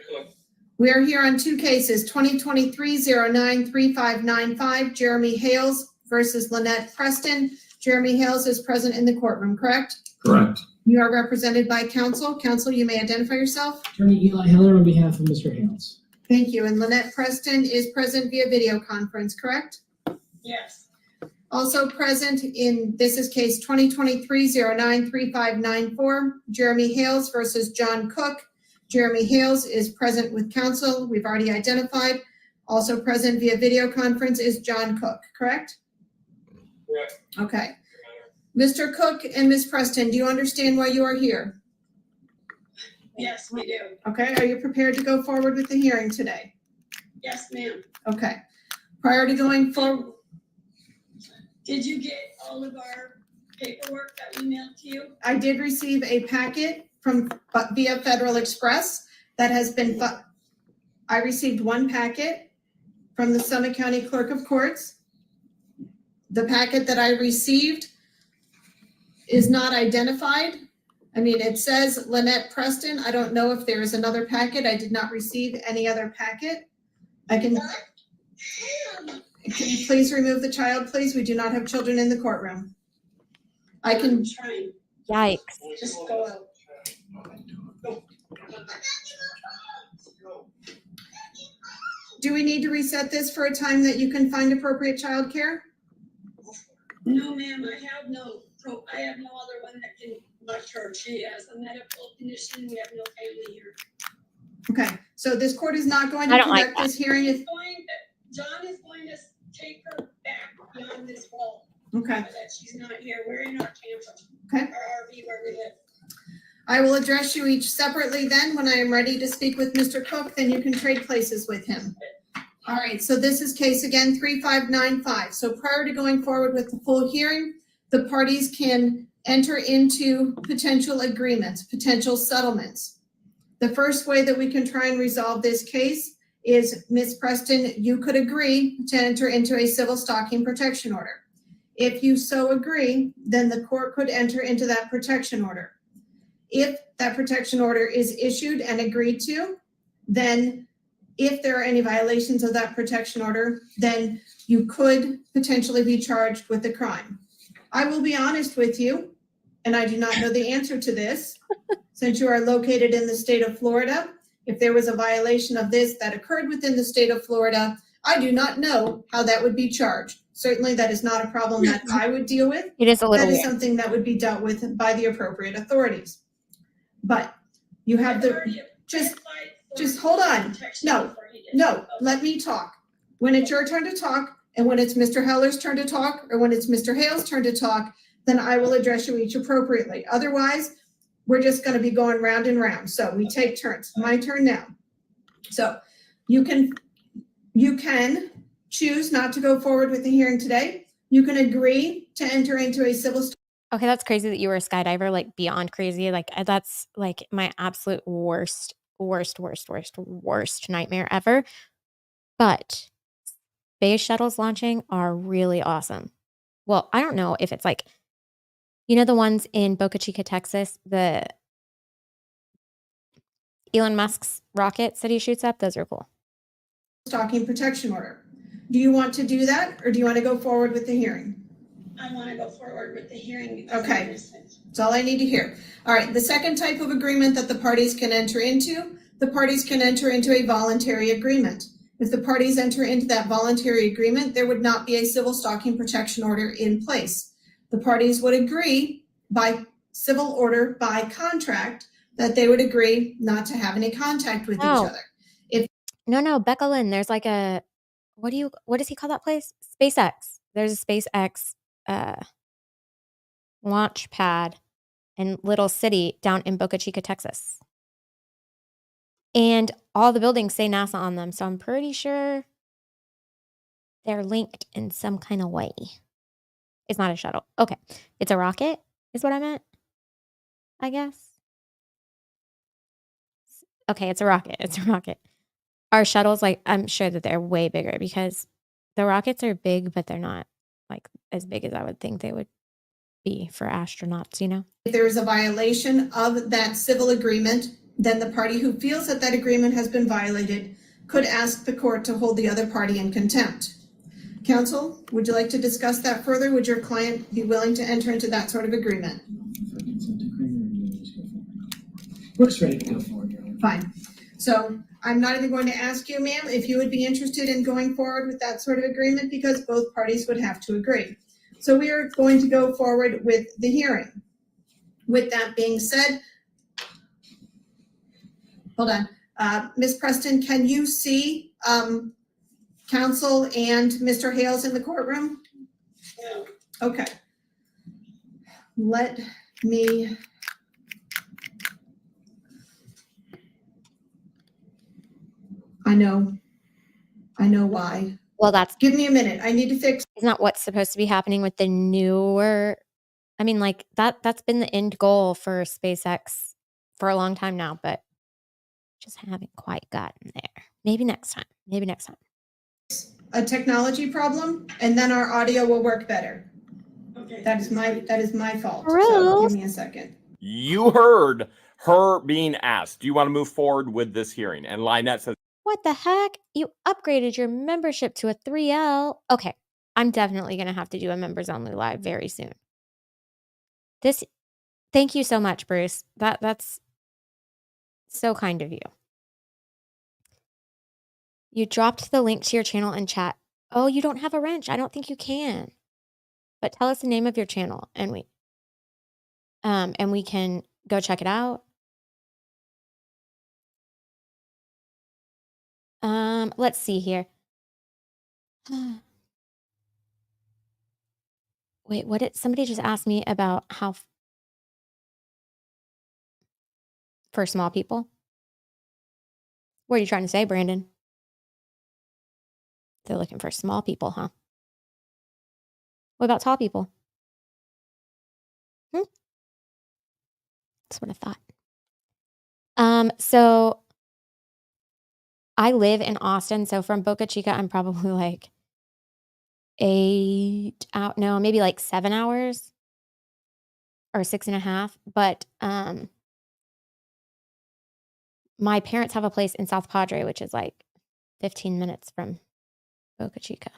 We are here on two cases, 2023-09-3595, Jeremy Hales versus Lynette Preston. Jeremy Hales is present in the courtroom, correct? Correct. You are represented by counsel. Counsel, you may identify yourself. Attorney Eli Heller on behalf of Mr. Hales. Thank you. And Lynette Preston is present via video conference, correct? Yes. Also present this is case 2023-09-3594, Jeremy Hales versus John Cook. Jeremy Hales is present with counsel. We've already identified. Also present via video conference is John Cook, correct? Correct. Okay. Mr. Cook and Ms. Preston, do you understand why you are here? Yes, we do. Okay. Are you prepared to go forward with the hearing today? Yes, ma'am. Okay. Prior to going forward, Did you get all of our paperwork that we mailed to you? I did receive a packet from via Federal Express that has been, I received one packet from the Summit County Clerk of Courts. The packet that I received is not identified. I mean, it says Lynette Preston. I don't know if there is another packet. I did not receive any other packet. Can you please remove the child, please? We do not have children in the courtroom. I'm trying. yikes. Just go out. Do we need to reset this for a time that you can find appropriate childcare? No, ma'am, I have no other one that can watch her. She has a medical condition. We have no family here. Okay, so this court is not going I to don't like conduct that. this hearing. John is going to take her back beyond this wall. Okay, That she's not here. We're in our camper. Okay. Our RV where we live. I will address you each separately then. When I am ready to speak with Mr. Cook, then you can trade places with him. All right, so this is case again 3595. So prior to going forward with the full hearing, the parties can enter into potential agreements, potential settlements. The first way that we can try and resolve this case is, Ms. Preston, you could agree to enter into a civil stalking protection order. If you so agree, then the court could enter into that protection order. If that protection order is issued and agreed to, then if there are any violations of that protection order, then you could potentially be charged with the crime. I will be honest with you, and I do not know the answer to this. Since you are located in the state of Florida, if there was a violation of this that occurred within the state of Florida, I do not know how that would be charged. Certainly that is not a problem that I would deal with. It is a little That is weird. something that would be dealt with by the appropriate authorities. But you have just hold on. No, let me talk. When it's your turn to talk, and when it's Mr. Heller's turn to talk, or when it's Mr. Hale's turn to talk, then I will address you each appropriately. Otherwise, we're just going to be going round and round. So we take turns. My turn now. So you can choose not to go forward with the hearing today. You can agree to enter into a civil. Okay, that's crazy that you were a skydiver, like beyond crazy. Like that's like my absolute worst nightmare ever. But space shuttles launching are really awesome. Well, I don't know if it's like, you know, the ones in Boca Chica, Texas, the Elon Musk's rockets that he shoots up, those are cool. Stalking protection order. Do you want to do that, or do you want to go forward with the hearing? I want to go forward with the hearing. Okay. That's all I need to hear. All right, the second type of agreement that the parties can enter into, the parties can enter into a voluntary agreement. If the parties enter into that voluntary agreement, there would not be a civil stalking protection order in place. The parties would agree by civil order, by contract, that they would agree not to have any contact with each other. No, buckle in. There's like a, what does he call that place? SpaceX. There's a SpaceX launch pad in Little City down in Boca Chica, Texas. And all the buildings say NASA on them. So I'm pretty sure they're linked in some kind of way. It's not a shuttle. Okay. It's a rocket is what I meant, I guess. Okay, it's a rocket. It's a rocket. Our shuttles, like, I'm sure that they're way bigger because the rockets are big, but they're not like as big as I would think they would be for astronauts, you know? If there is a violation of that civil agreement, then the party who feels that that agreement has been violated could ask the court to hold the other party in contempt. Counsel, would you like to discuss that further? Would your client be willing to enter into that sort of agreement? We're just ready to go forward, Your Honor. Fine. So I'm not even going to ask you, ma'am, if you would be interested in going forward with that sort of agreement because both parties would have to agree. So we are going to go forward with the hearing. With that being said, hold on. Ms. Preston, can you see counsel and Mr. Hales in the courtroom? Yeah. Okay. Let me. I know why. Well, Give me a minute. I need to fix. It's not what's supposed to be happening with the newer. I mean, like that's been the end goal for SpaceX for a long time now, but just haven't quite gotten there. Maybe next time. A technology problem, and then our audio will work better. Okay. That is my fault. So Rules. give me a second. You heard her being asked, do you want to move forward with this hearing? And Lynette says, What the heck? You upgraded your membership to a 3L. Okay, I'm definitely going to have to do a members only live very soon. Thank you so much, Bruce. That's so kind of you. You dropped the link to your channel in chat. Oh, you don't have a wrench. I don't think you can. But tell us the name of your channel and we can go check it out. Let's see here. Wait, what did somebody just ask me about how for small people? What are you trying to say, Brandon? They're looking for small people, huh? What about tall people? That's what I thought. So I live in Austin, so from Boca Chica, I'm probably like maybe like 7 hours or 6.5. But my parents have a place in South Padre, which is like 15 minutes from Boca Chica.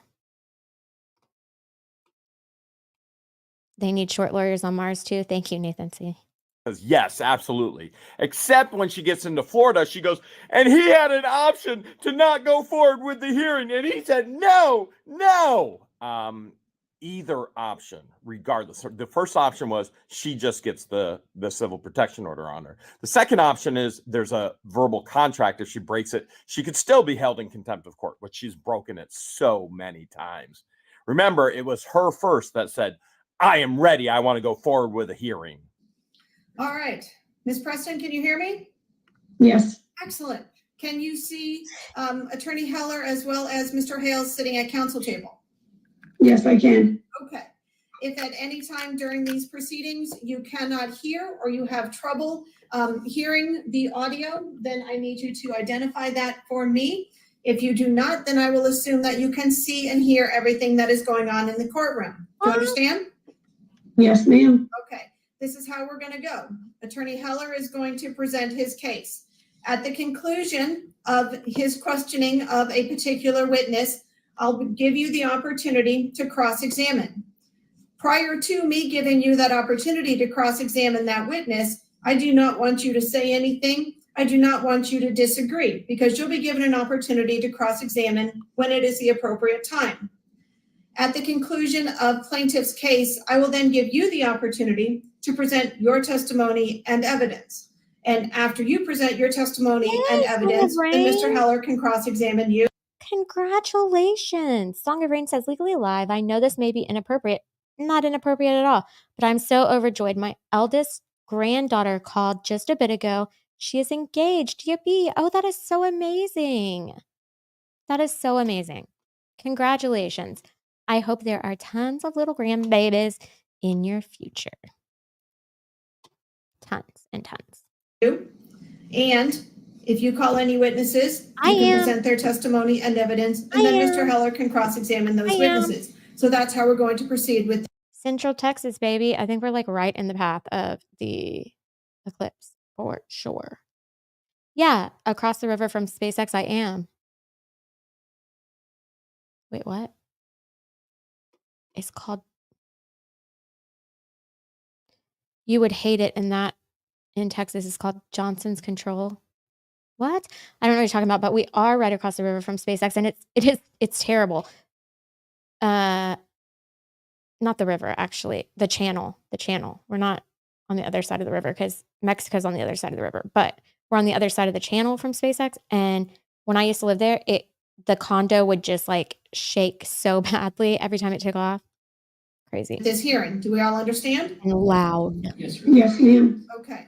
They need short lawyers on Mars too. Thank you, Nathan C. yes, absolutely. Except when she gets into Florida, she goes, and he had an option to not go forward with the hearing. And he said, no. Either option, regardless. The first option was she just gets the civil protection order on her. The second option is there's a verbal contract. If she breaks it, she could still be held in contempt of court, but she's broken it so many times. Remember, it was her first that said, I am ready. I want to go forward with a hearing. All right. Ms. Preston, can you hear me? Yes. Excellent. Can you see Attorney Heller as well as Mr. Hales sitting at counsel table? Yes, I can. Okay. If at any time during these proceedings you cannot hear or you have trouble hearing the audio, then I need you to identify that for me. If you do not, then I will assume that you can see and hear everything that is going on in the courtroom. Do you understand? Yes, ma'am. Okay. This is how we're going to go. Attorney Heller is going to present his case. At the conclusion of his questioning of a particular witness, I'll give you the opportunity to cross-examine. Prior to me giving you that opportunity to cross-examine that witness, I do not want you to say anything. I do not want you to disagree, because you'll be given an opportunity to cross-examine when it is the appropriate time. At the conclusion of plaintiff's case, I will then give you the opportunity to present your testimony and evidence. And after you present your testimony and evidence, then Mr. Heller can cross-examine you. Congratulations. Song of Rain says, legally alive. I know this may be inappropriate. Not inappropriate at all, but I'm so overjoyed. My eldest granddaughter called just a bit ago. She is engaged. Yippee. Oh, that is so amazing. That is so amazing. Congratulations. I hope there are tons of little grandbabies in your future. Tons and tons. And if you call any witnesses, you I can am. present their testimony and evidence, and then Mr. Heller can cross-examine those witnesses. So that's how we're going to proceed with Central Texas, baby. I think we're like right in the path of the eclipse for sure. Yeah, across the river from SpaceX, I am. Wait, what? It's called. You would hate it in Texas. It's called Johnson's Control. What? I don't know what you're talking about, but we are right across the river from SpaceX, and it's terrible. Not the river, actually. The channel. We're not on the other side of the river because Mexico's on the other side of the river, but we're on the other side of the channel from SpaceX. And when I used to live there, the condo would just like shake so badly every time it took off. Crazy. this hearing. Do we all understand? And loud. Yes, ma'am. Okay.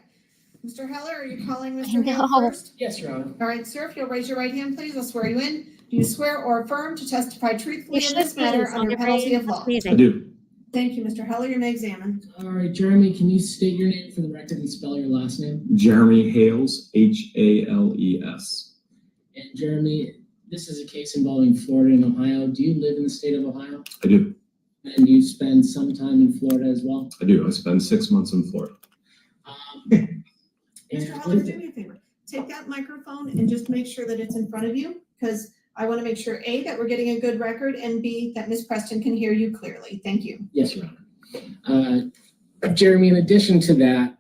Mr. Heller, are you calling I Mr. Hale know. first? Yes, Your Honor. All right, sir, if you'll raise your right hand, please, I'll swear you in. Do you swear or affirm to testify truthfully in this matter under penalty of law? I do. Thank you, Mr. Heller. You may examine. All right, Jeremy, can you state your name for the record and spell your last name? Jeremy Hales, Hales. And Jeremy, this is a case involving Florida and Ohio. Do you live in the state of Ohio? I do. And you spend some time in Florida as well? I do. I spend 6 months in Florida. Mr. Heller, do me a favor. Take that microphone and just make sure that it's in front of you, because I want to make sure, A, that we're getting a good record, and B, that Ms. Preston can hear you clearly. Thank you. Yes, Your Honor. Jeremy, in addition to that,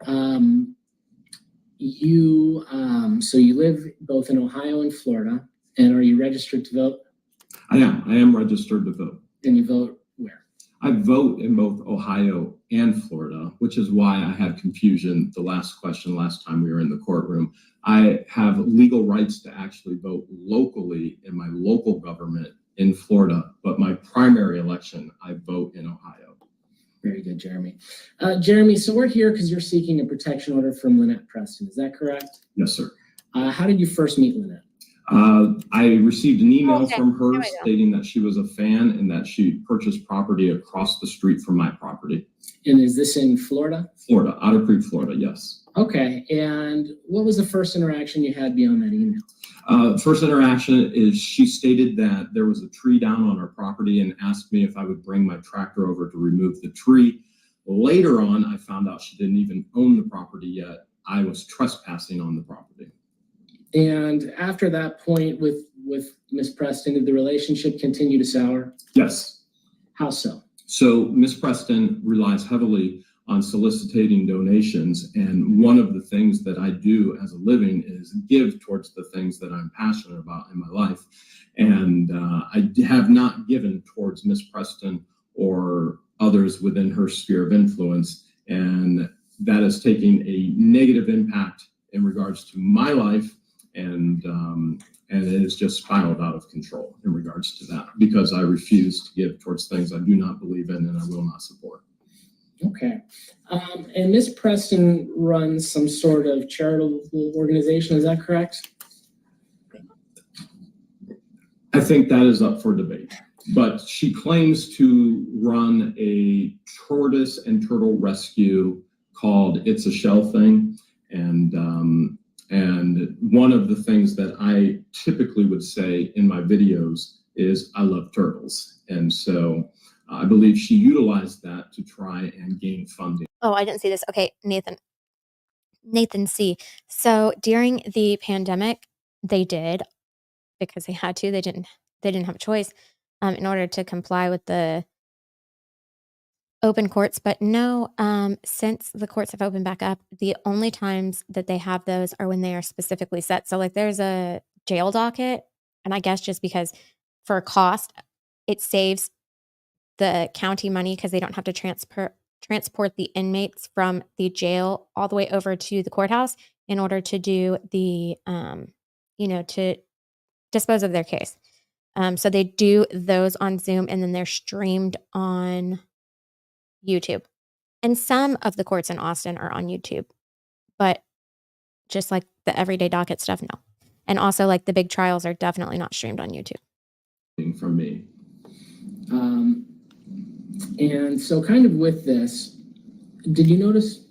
so you live both in Ohio and Florida, and are you registered to vote? I am registered to vote. And you vote where? I vote in both Ohio and Florida, which is why I had confusion the last time we were in the courtroom. I have legal rights to actually vote locally in my local government in Florida, but my primary election, I vote in Ohio. Very good, Jeremy. Jeremy, so we're here because you're seeking a protection order from Lynette Preston. Is that correct? Yes, sir. How did you first meet Lynette? I received an email from her There we go. stating that she was a fan and that she purchased property across the street from my property. And is this in Florida? Florida, Otter Creek, Florida, yes. Okay, and what was the first interaction you had beyond that email? First interaction is she stated that there was a tree down on her property and asked me if I would bring my tractor over to remove the tree. Later on, I found out she didn't even own the property yet. I was trespassing on the property. And after that point with Ms. Preston, did the relationship continue to sour? Yes. How so? So Ms. Preston relies heavily on soliciting donations. And one of the things that I do as a living is give towards the things that I'm passionate about in my life. And I have not given towards Ms. Preston or others within her sphere of influence. And that is taking a negative impact in regards to my life. And it has just spiraled out of control in regards to that because I refuse to give towards things I do not believe in and I will not support. Okay. And Ms. Preston runs some sort of charitable organization, is that correct? I think that is up for debate, but she claims to run a tortoise and turtle rescue called It's a Shell Thing. And one of the things that I typically would say in my videos is I love turtles. And so I believe she utilized that to try and gain funding. Oh, I didn't see this. Okay, Nathan. Nathan C. So during the pandemic, they did, because they had to. They didn't have a choice in order to comply with the open courts. But no, since the courts have opened back up, the only times that they have those are when they are specifically set. So like there's a jail docket, and I guess just because for cost, it saves the county money because they don't have to transport the inmates from the jail all the way over to the courthouse in order to do the to dispose of their case. So they do those on Zoom, and then they're streamed on YouTube. And some of the courts in Austin are on YouTube, but just like the everyday docket stuff, no. And also like the big trials are definitely not streamed on YouTube. From me. And so kind of with this, did you notice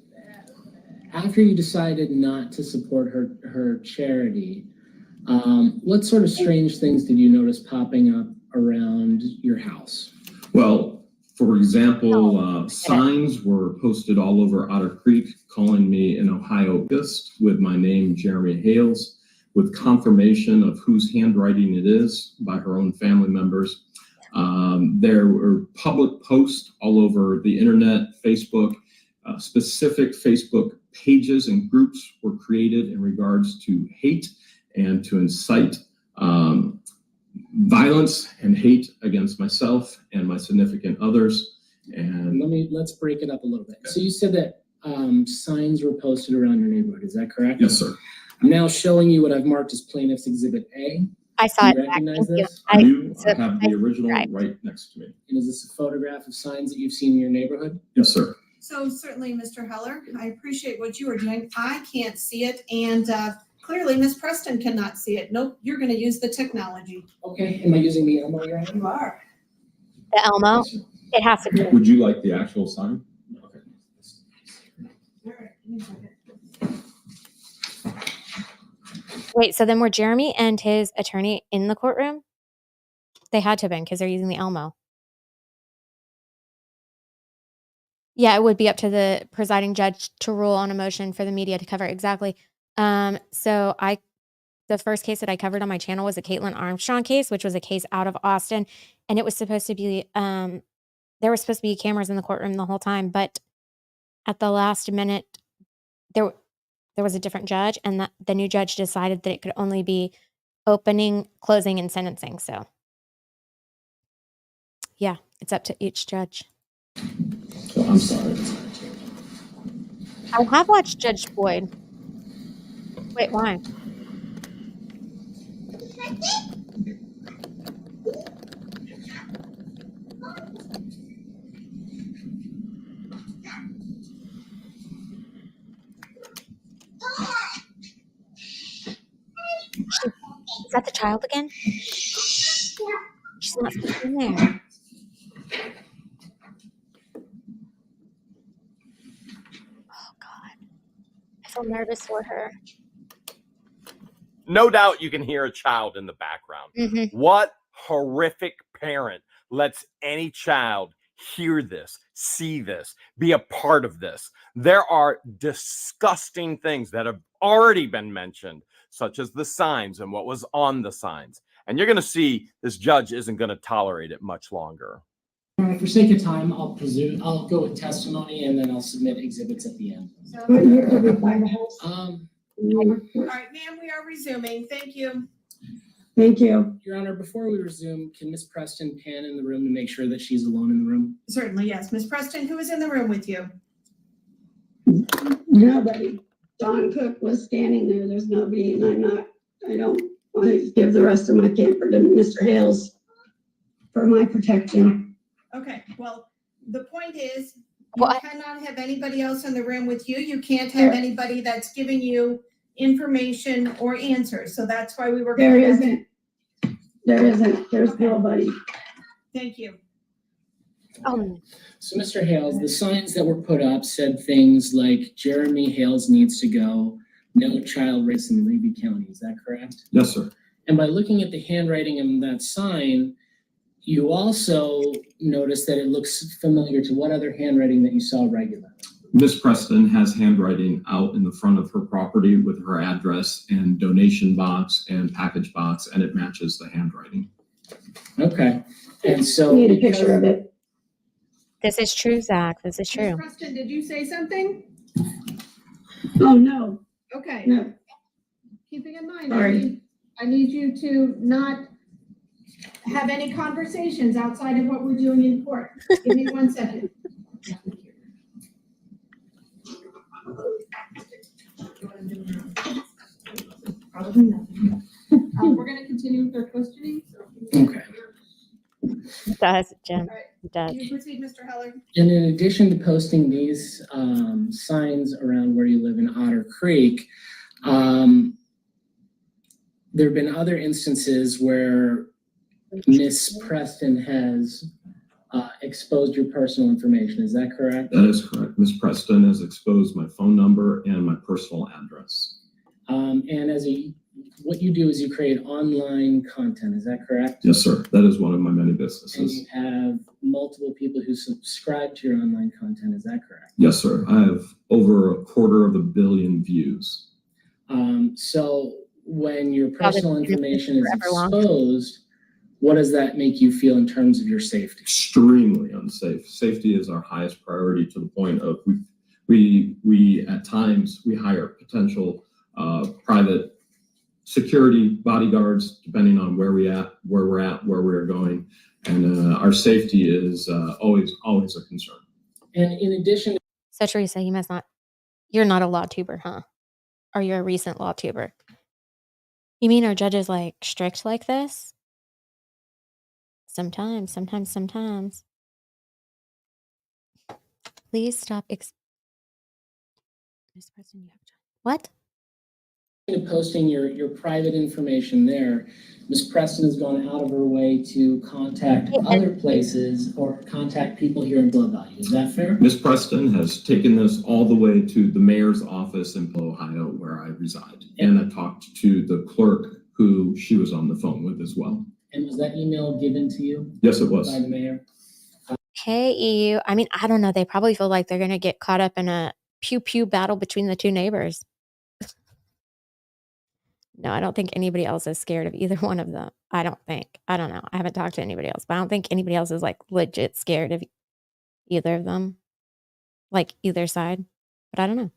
after you decided not to support her charity, what sort of strange things did you notice popping up around your house? Well, for example, signs were posted all over Otter Creek calling me an Ohioist with my name, Jeremy Hales, with confirmation of whose handwriting it is by her own family members. There were public posts all over the internet, Facebook. Specific Facebook pages and groups were created in regards to hate and to incite violence and hate against myself and my significant others. And let's break it up a little bit. Okay. So you said that signs were posted around your neighborhood. Is that correct? Yes, sir. I'm now showing you what I've marked as Plaintiff's Exhibit A. I saw it. Recognize this? I do. I have the original right next to me. And is this a photograph of signs that you've seen in your neighborhood? Yes, sir. So certainly, Mr. Heller, I appreciate what you are doing. I can't see it, and clearly Ms. Preston cannot see it. Nope, you're going to use the technology. Okay, am I using the Elmo here? You are. The Elmo? Yes, It has to be. would you like the actual sign? Okay. All right, give me a second. Wait, so then were Jeremy and his attorney in the courtroom? They had to have been because they're using the Elmo. Yeah, it would be up to the presiding judge to rule on a motion for the media to cover. Exactly. So the first case that I covered on my channel was a Caitlin Armstrong case, which was a case out of Austin. And it was supposed to be, there were supposed to be cameras in the courtroom the whole time. But at the last minute, there was a different judge, and the new judge decided that it could only be opening, closing, and sentencing. So yeah, it's up to each judge. Oh, I'm sorry. I have watched Judge Boyd. Wait, why? Is that the child again? She's not in there. Oh, God. I feel nervous for her. No doubt you can hear a child in the background. Mm-hmm. What horrific parent lets any child hear this, see this, be a part of this? There are disgusting things that have already been mentioned, such as the signs and what was on the signs. And you're going to see this judge isn't going to tolerate it much longer. All right, for sake of time, I'll go with testimony, and then I'll submit exhibits at the end. All right, ma'am, we are resuming. Thank you. Thank you. Your Honor, before we resume, can Ms. Preston pan in the room to make sure that she's alone in the room? Certainly, yes. Ms. Preston, who is in the room with you? Nobody. John Cook was standing there. There's nobody, and I don't want to give the rest of my paper to Mr. Hales for my protection. Okay, well, the point is, you What? cannot have anybody else in the room with you. You can't have anybody that's giving you information or answers. So that's why we were. There isn't. There's Okay. nobody. Thank you. Oh, So, Mr. Hales, the signs that were put up said things like Jeremy Hales needs to go, no child raised in Levy County. Is that correct? Yes, sir. And by looking at the handwriting on that sign, you also notice that it looks familiar to what other handwriting that you saw regularly? Miss Preston has handwriting out in the front of her property with her address and donation box and package box, and it matches the handwriting. Okay. And so Need a picture of it. This is true, Zach. This is Ms. true. Preston, did you say something? Oh, no, Okay, no. keeping in mind, Sorry. I need you to not have any conversations outside of what we're doing in court. Give me 1 second. Probably nothing. We're gonna continue with our questioning. Okay. It does, Jim. Right. It does. You proceed, Mr. Heller. And in addition to posting these signs around where you live in Otter Creek, there have been other instances where Miss Preston has exposed your personal information. Is that correct? That is correct. Miss Preston has exposed my phone number and my personal address. And what you do is you create online content. Is that correct? Yes, sir. That is one of my many And businesses. you have multiple people who subscribe to your online content. Is that correct? Yes, sir. I have over 250 million views. So when your Probably personal been information is forever long. exposed, what does that make you feel in terms of your safety? Extremely unsafe. Safety is our highest priority, to the point of we at times we hire potential private security bodyguards, depending on where we're at, where we're going, and our safety is always a concern. And in addition, So Teresa, you're not a law tuber, huh? Or you're a recent law tuber. You mean our judge is like strict like this? Sometimes. Please stop. Miss Preston, you have to. What? posting your private information there, Ms. Preston has gone out of her way to contact other places or contact people here in Blow Valley. Is that fair? Ms. Preston has taken this all the way to the mayor's office in Ohio, where I reside, and I talked to the clerk who she was on the phone with as well. And was that email given to you Yes, it was. by the mayor? Hey, EU. I mean, I don't know. They probably feel like they're going to get caught up in a pew-pew battle between the two neighbors. No, I don't think anybody else is scared of either one of them. I don't know. I haven't talked to anybody else, but I don't think anybody else is like legit scared of either of them, like either side. But I don't know.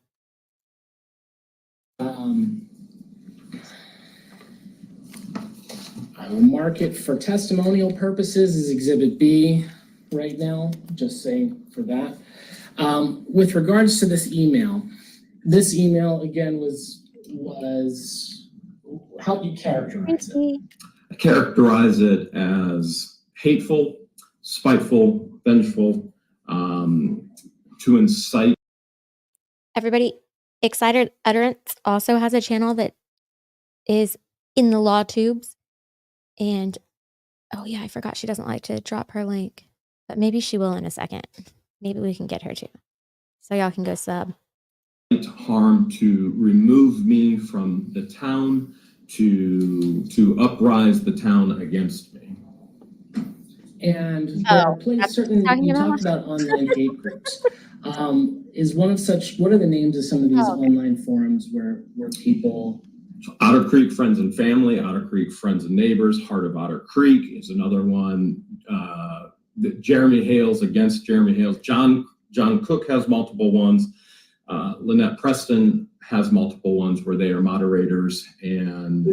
I will mark it for testimonial purposes as Exhibit B right now, just saying for that. With regards to this email again was how do you characterize it? I characterize it as hateful, spiteful, vengeful, to incite. Everybody, Excited Utterance also has a channel that is in the law tubes. And, oh yeah, I forgot she doesn't like to drop her link. But maybe she will in a second. Maybe we can get her to. So y'all can go sub. Harm to remove me from the town, to uprise the town against me. And there are certain, you talked about online hate groups. What are the names of some of these online forums where people... Otter Creek Friends and Family, Otter Creek Friends and Neighbors, Heart of Otter Creek is another one. Jeremy Hales against Jeremy Hales. John Cook has multiple ones. Lynette Preston has multiple ones where they are moderators, and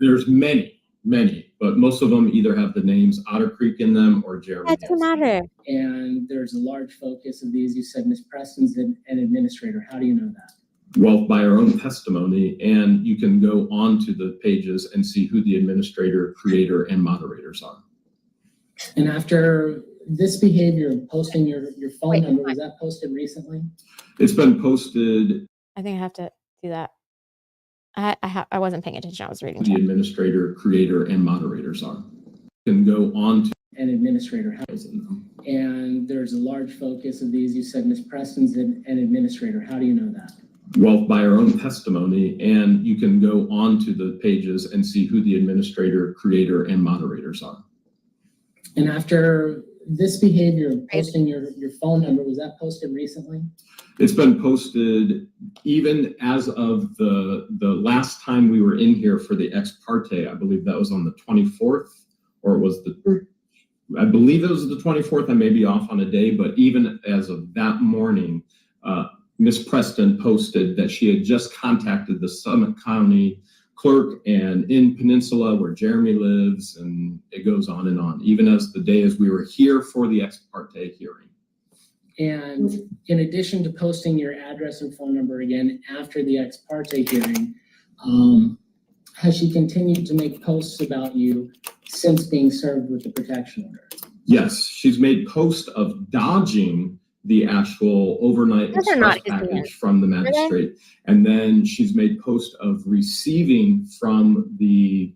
there's many, but most of them either have the names Otter Creek in them or Jeremy Hales. That's the matter. And there's a large focus of these. You said Ms. Preston's an administrator. How do you know that? Well, by our own testimony, and you can go on to the pages and see who the administrator, creator, and moderators are. And after this behavior of posting your phone number, was that posted recently? It's been posted. I think I have to do that. I wasn't paying attention. I was reading. The administrator, creator, and moderators are. You can go on to an administrator. And there's a large focus of these. You said Ms. Preston's an administrator. How do you know that? Well, by our own testimony, and you can go on to the pages and see who the administrator, creator, and moderators are. And after this behavior of posting your phone number, was that posted recently? It's been posted even as of the last time we were in here for the ex parte. I believe that was on the 24th, or it was I believe it was the 24th. I may be off on a day, but even as of that morning, Miss Preston posted that she had just contacted the Summit County clerk and in Peninsula where Jeremy lives, and it goes on and on, even as the day as we were here for the ex parte hearing. And in addition to posting your address and phone number again after the ex parte hearing, has she continued to make posts about you since being served with the protection order? Yes, she's made posts of dodging the actual overnight express package from the magistrate. And then she's made posts of receiving from the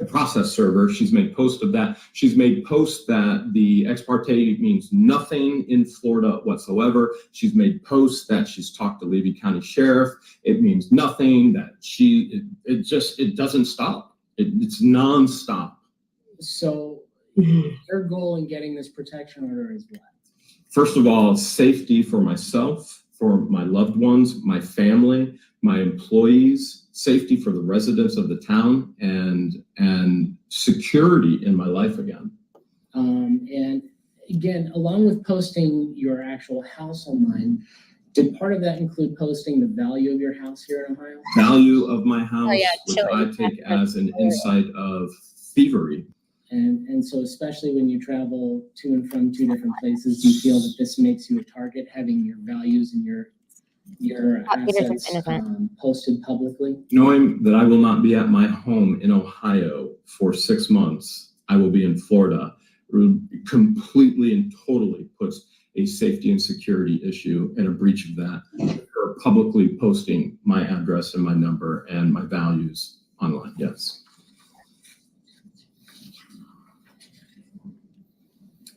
process server. She's made posts of that. She's made posts that the ex parte means nothing in Florida whatsoever. She's made posts that she's talked to Levy County Sheriff. It means nothing, that it doesn't stop. It's nonstop. So your goal in getting this protection order is what? First of all, safety for myself, for my loved ones, my family, my employees, safety for the residents of the town, and security in my life again. And again, along with posting your actual house online, did part of that include posting the value of your house here in Ohio? Value of my house, which I take as an insight of thievery. And so especially when you travel to and from two different places, do you feel that this makes you a target, having your values and your assets posted publicly? Knowing that I will not be at my home in Ohio for 6 months, I will be in Florida, completely and totally puts a safety and security issue and a breach of that. Or publicly posting my address and my number and my values online, yes.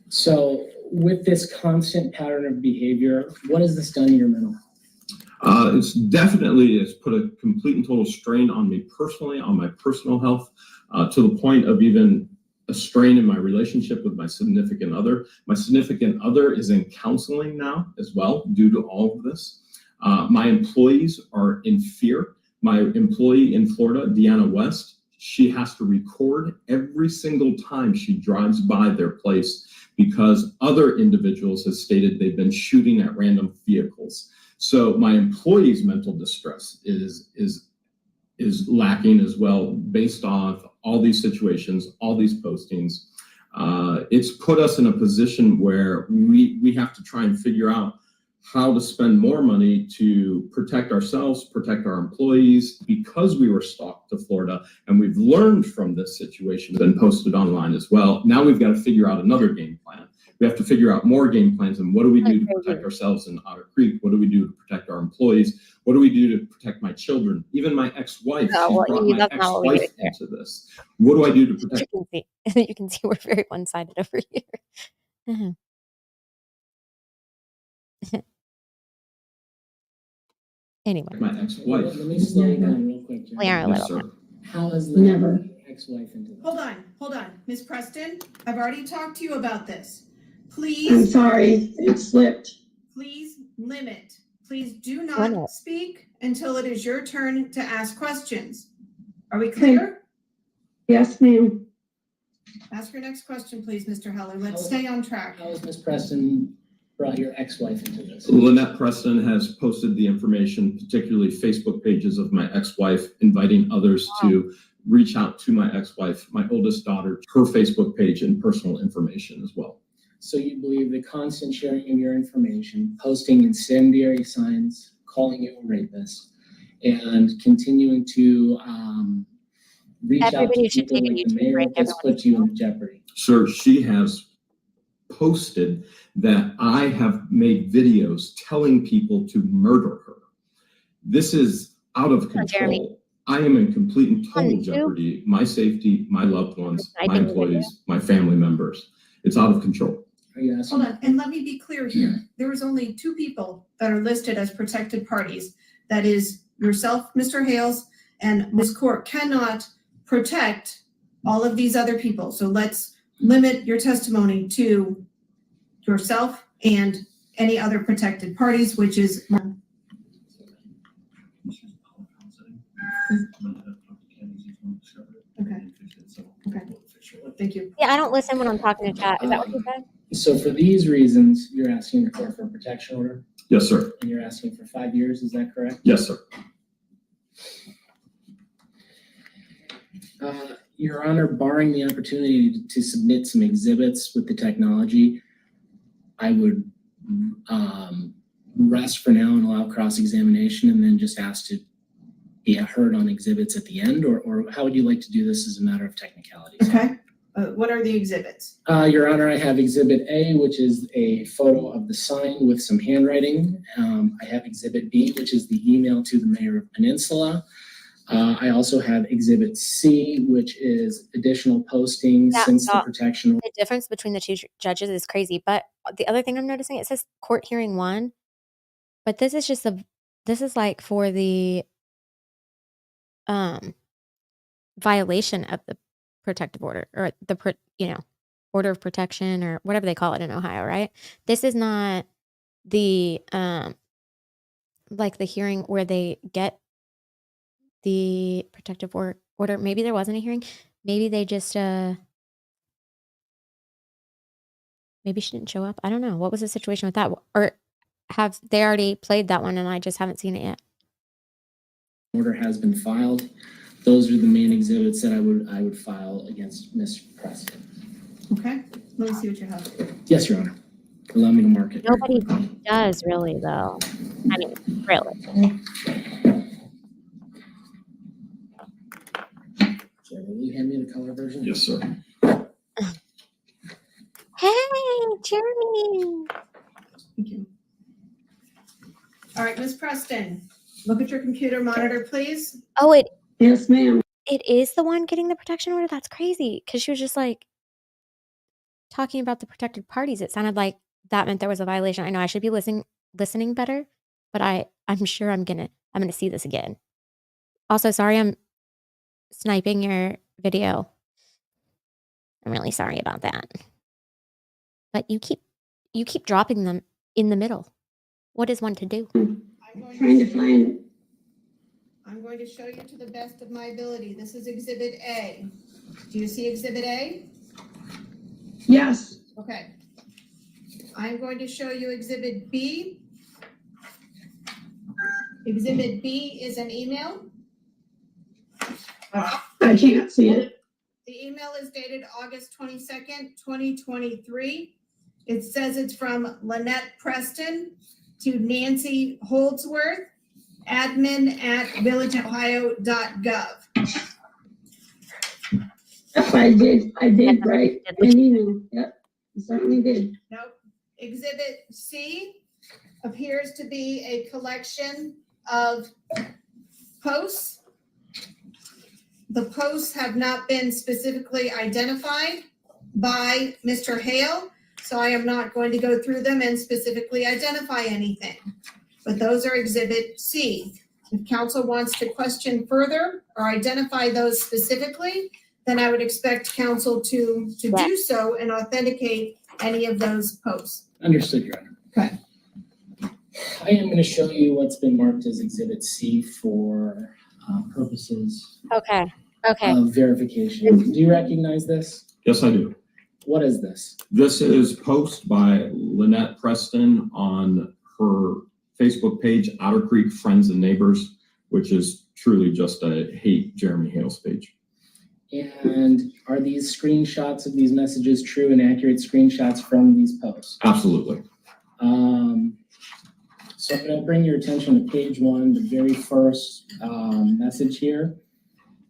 So with this constant pattern of behavior, what has this done to your mental health? It's put a complete and total strain on me personally, on my personal health, to the point of even a strain in my relationship with my significant other. My significant other is in counseling now as well due to all of this. My employees are in fear. My employee in Florida, Deanna West, she has to record every single time she drives by their place because other individuals have stated they've been shooting at random vehicles. So my employees' mental distress is lacking as well, based off all these situations, all these postings. It's put us in a position where we have to try and figure out how to spend more money to protect ourselves, protect our employees, because we were stalked to Florida, and we've learned from this situation, been posted online as well. Now we've got to figure out another game plan. We have to figure out more game plans, and what do we do to protect ourselves in Otter Creek? What do we do to protect our employees? What do we do to protect my children? Even my ex-wife, she's brought my ex-wife into this. What do I do to protect? You can see we're very one-sided over here. Anyway. My ex-wife. Let me slow you down real quick, Jen. We are a Yes, little. sir. How has the Never. ex-wife into this? Hold on, Ms. Preston, I've already talked to you about this. I'm Please, sorry, it slipped. please limit. Please do not speak until it is your turn to ask questions. Are we clear? Yes, ma'am. Ask your next question, please, Mr. Heller. Let's stay on track. How has Ms. Preston brought your ex-wife into this? Lynette Preston has posted the information, particularly Facebook pages of my ex-wife, inviting others to reach out to my ex-wife, my oldest daughter, her Facebook page, and personal information as well. So you believe the constant sharing of your information, posting incendiary signs, calling you a rapist, and continuing to reach out to people like the mayor, has put you in jeopardy? Sir, she has posted that I have made videos telling people to murder her. This is out of control. I am in complete and total jeopardy. My safety, my loved ones, my employees, my family members. It's out of control. Hold on, and let me be clear here. There is only 2 people that are listed as protected parties. That is yourself, Mr. Hales, and Ms. Court cannot protect all of these other people. So let's limit your testimony to yourself and any other protected parties, which is okay. Okay. Thank you. Yeah, I don't listen when I'm talking to chat. Is that what you said? So for these reasons, you're asking the court for a protection order, Yes, sir. and you're asking for 5 years, is that correct? Yes, sir. Your Honor, barring the opportunity to submit some exhibits with the technology, I would rest for now and allow cross-examination and then just ask to be heard on exhibits at the end, or how would you like to do this as a matter of technicalities? Okay. What are the exhibits? Your Honor, I have Exhibit A, which is a photo of the sign with some handwriting. I have Exhibit B, which is the email to the mayor of Peninsula. I also have Exhibit C, which is additional postings since the protection. The difference between the two judges is crazy. But the other thing I'm noticing, it says court hearing 1, but this is just this is like for the violation of the protective order, or the order of protection, or whatever they call it in Ohio, right? This is not the like the hearing where they get the protective order. Maybe there wasn't a hearing. Maybe they just maybe she didn't show up. I don't know. What was the situation with that? Or have they already played that one and I just haven't seen it yet? Order has been filed. Those are the main exhibits that I would file against Ms. Preston. Okay. Let me see what you have. Yes, Your Honor. Allow me to mark it. Nobody does really, though. I mean, really. Jeremy, will you hand me the color version? Yes, sir. Hey, Jeremy. Thank you. All right, Ms. Preston, look at your computer monitor, please. Oh, Yes, ma'am. it is the one getting the protection order? That's crazy. Because she was just like talking about the protected parties. It sounded like that meant there was a violation. I know I should be listening better, but I'm sure I'm gonna see this again. Also, sorry I'm sniping your video. I'm really sorry about that. But you keep dropping them in the middle. What is one to do? I'm going to show you to the best of my ability. This is Exhibit A. Do you see Exhibit A? Yes. Okay. I'm going to show you Exhibit B. Exhibit B is an email. I can't see it. The email is dated August 22nd, 2023. It says it's from Lynette Preston to Nancy Holdsworth, admin@villageohio.gov. Yes, I did write an email. Yep, I certainly did. Nope. Exhibit C appears to be a collection of posts. The posts have not been specifically identified by Mr. Hale, so I am not going to go through them and specifically identify anything. But those are Exhibit C. If council wants to question further or identify those specifically, then I would expect council to do so and authenticate any of those posts. Understood, Your Honor. Okay. I am going to show you what's been marked as Exhibit C for purposes Okay. of verification. Do you recognize this? Yes, I do. What is this? This is post by Lynette Preston on her Facebook page, Otter Creek Friends and Neighbors, which is truly just a hate Jeremy Hale's page. And are these screenshots of these messages true and accurate screenshots from these posts? Absolutely. So I'm going to bring your attention to page 1, the very first message here.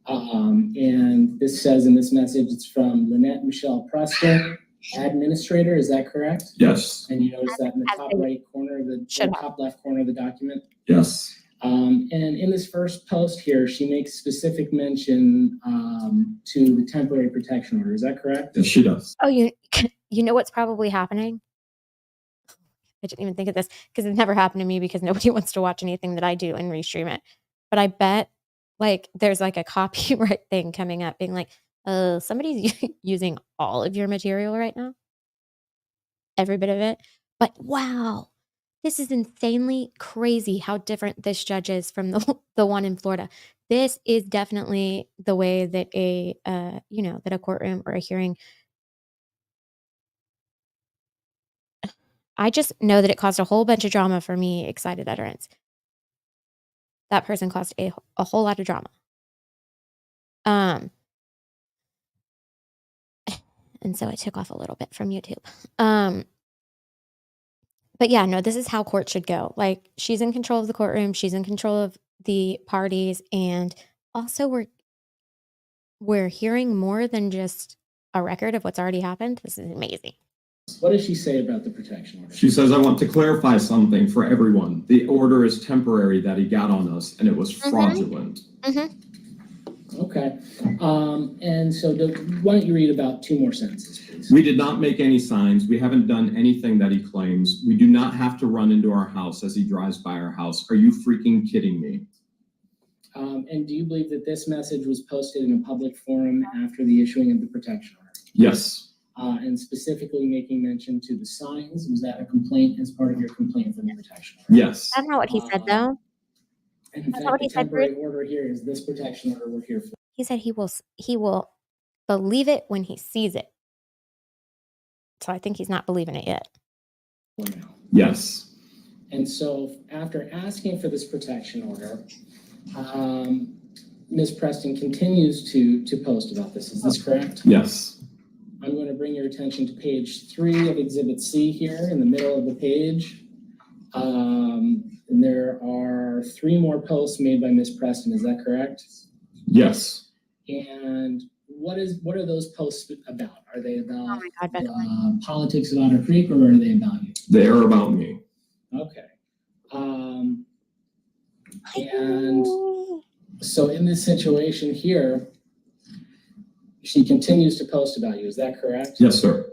And this says in this message, it's from Lynette Michelle Preston, administrator. Is that correct? Yes. And you notice that in the top right corner of the top left corner of the document? Yes. And in this first post here, she makes specific mention to the temporary protection order. Is that correct? Yes, she does. Oh, you know what's probably happening? I didn't even think of this because it's never happened to me because nobody wants to watch anything that I do and restream it. But I bet like there's like a copyright thing coming up being like, somebody's using all of your material right now. Every bit of it. But wow, this is insanely crazy how different this judge is from the one in Florida. This is definitely the way that that a courtroom or a hearing. I just know that it caused a whole bunch of drama for me, excited utterance. That person caused a whole lot of drama. And so I took off a little bit from YouTube. But yeah, no, this is how court should go. Like, she's in control of the courtroom, she's in control of the parties, and also we're hearing more than just a record of what's already happened. This is amazing. What does she say about the protection order? She says, I want to clarify something for everyone. The order is temporary that he got on us, and it was fraudulent. Okay. And so why don't you read about 2 more sentences, please? We did not make any signs. We haven't done anything that he claims. We do not have to run into our house as he drives by our house. Are you freaking kidding me? And do you believe that this message was posted in a public forum after the issuing of the protection order? Yes. And specifically making mention to the signs? Was that a complaint as part of your complaint for the protection order? Yes. That's not what he said, though. And in fact, the temporary order here is this protection order we're here for. He said he will believe it when he sees it. So I think he's not believing it yet. Yes. And so after asking for this protection order, Ms. Preston continues to post about this. Is this correct? Yes. I'm going to bring your attention to page 3 of Exhibit C here in the middle of the page. And there are 3 more posts made by Ms. Preston. Is that correct? Yes. And what are those posts about? Are they about God, politics of Otter Creek, or are they about you? They are about me. Okay. And so in this situation here, she continues to post about you. Is that correct? Yes, sir.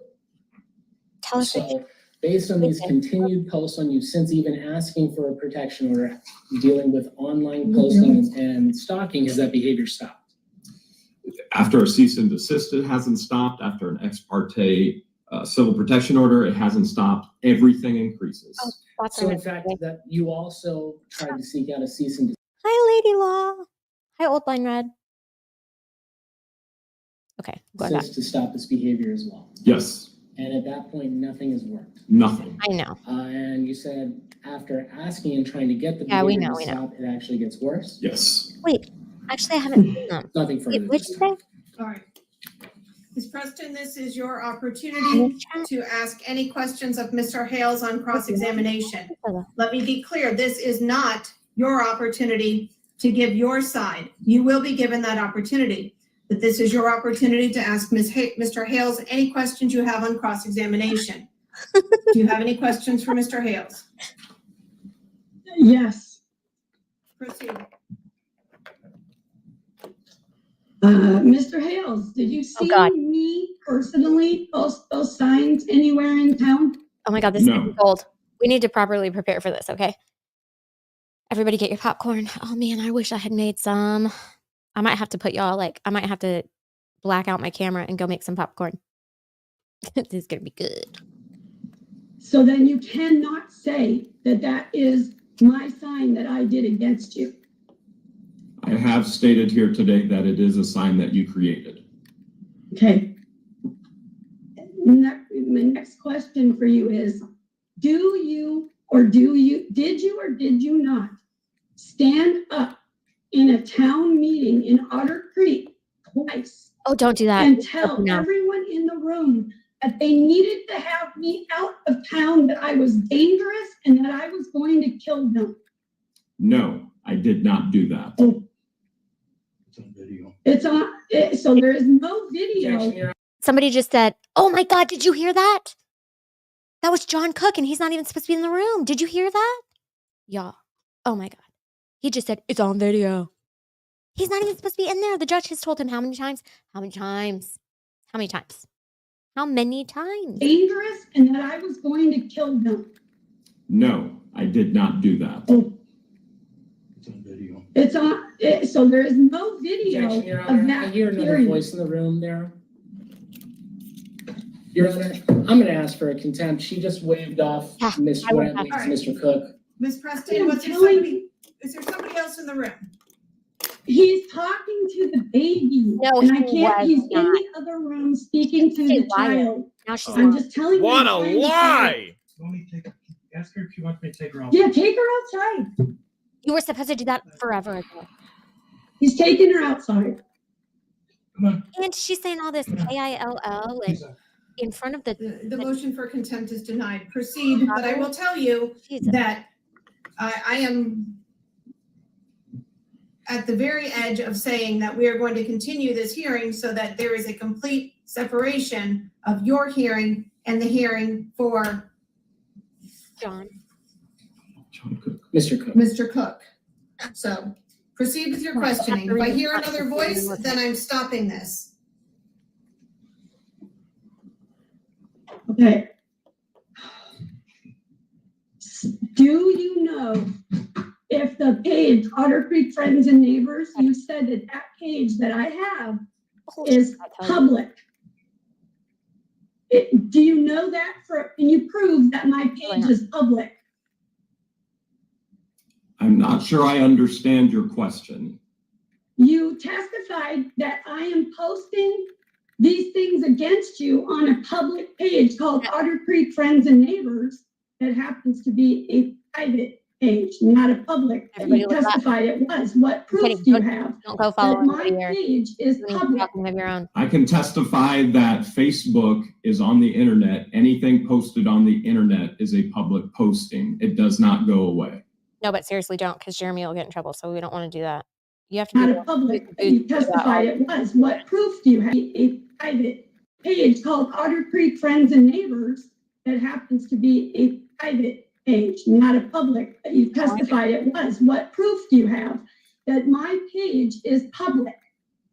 Tell us. So based on these continued posts on you, since even asking for a protection order, dealing with online posting and stalking, has that behavior stopped? After a cease and desist, it hasn't stopped. After an ex parte civil protection order, it hasn't stopped. Everything increases. So in fact, that you also tried to seek out a cease and desist. Hi, Lady Law. Hi, Old Line Red. Okay, go ahead. To stop this behavior as well. Yes. And at that point, nothing has worked. Nothing. I know. And you said after asking and trying to get the Yeah, we behavior know, to we know. stop, it actually gets worse. Yes. Wait, actually, I haven't seen them. Nothing further. Wait, what'd you say? All right. Ms. Preston, this is your opportunity to ask any questions of Mr. Hales on cross-examination. Let me be clear, this is not your opportunity to give your side. You will be given that opportunity, but this is your opportunity to ask Mr. Hales any questions you have on cross-examination. Do you have any questions for Mr. Hales? Yes. Proceed. Mr. Hales, did you see me personally post those signs anywhere in town? Oh my God, this is gold. We need to properly prepare for this, okay? Everybody get your popcorn. Oh man, I wish I had made some. I might have to put y'all, I might have to black out my camera and go make some popcorn. This is gonna be good. So then you cannot say that that is my sign that I did against you. I have stated here today that it is a sign that you created. Okay. My next question for you is, did you or did you not stand up in a town meeting in Otter Creek twice? Oh, don't do that. And tell everyone in the room that they needed to have me out of town, that I was dangerous and that I was going to kill them? No, I did not do that. Oh. It's on video. So there is no video. Somebody just said, oh my God, did you hear that? That was John Cook and he's not even supposed to be in the room. Did you hear that? Y'all. Oh my God. He just said, it's on video. He's not even supposed to be in there. The judge has told him how many times? How many times? How many times? How many times? Dangerous and that I was going to kill them. No, I did not do that. Oh. It's on video. It's on, so there is no video Objection, Your of Honor. I that hear another hearing. voice in the room there. Your Honor, I'm gonna ask for a contempt. She just waved off Yeah, Ms. I would Brantley, have. Mr. Cook. Ms. Preston, is there somebody else in the room? He's talking to the baby. No, and I he can't, was he's in not. the other room speaking to She's the a liar. child. Now she's I'm lying. just telling you. What I'm a trying to say it. lie! Let me ask her if you want me to take her off. Yeah, take her outside. You were supposed to do that forever ago. He's taking her outside. Come on. And she's saying all this KILL and in front of the The motion for contempt is denied. Proceed, but I will tell you Jesus. that I am at the very edge of saying that we are going to continue this hearing so that there is a complete separation of your hearing and the hearing for John. John Cook. Mr. Cook. Mr. Cook. So proceed with your questioning. If I hear another voice, then I'm stopping this. Okay. Do you know if the page, Otter Creek Friends and Neighbors, you said that that page that I have is public? Do you know that can you prove that my page is public? I'm not sure I understand your question. You testified that I am posting these things against you on a public page called Otter Creek Friends and Neighbors that happens to be a private page, not a public. You testified it was. What proof do you have? Don't go follow that my page is public. Of your own. I can testify that Facebook is on the internet. Anything posted on the internet is a public posting. It does not go away. No, but seriously, don't, because Jeremy will get in trouble. So we don't want to do that. You have to Not do a public. You testified it was. What proof do you have? A private page called Otter Creek Friends and Neighbors that happens to be a private page, not a public. You testified it was. What proof do you have that my page is public?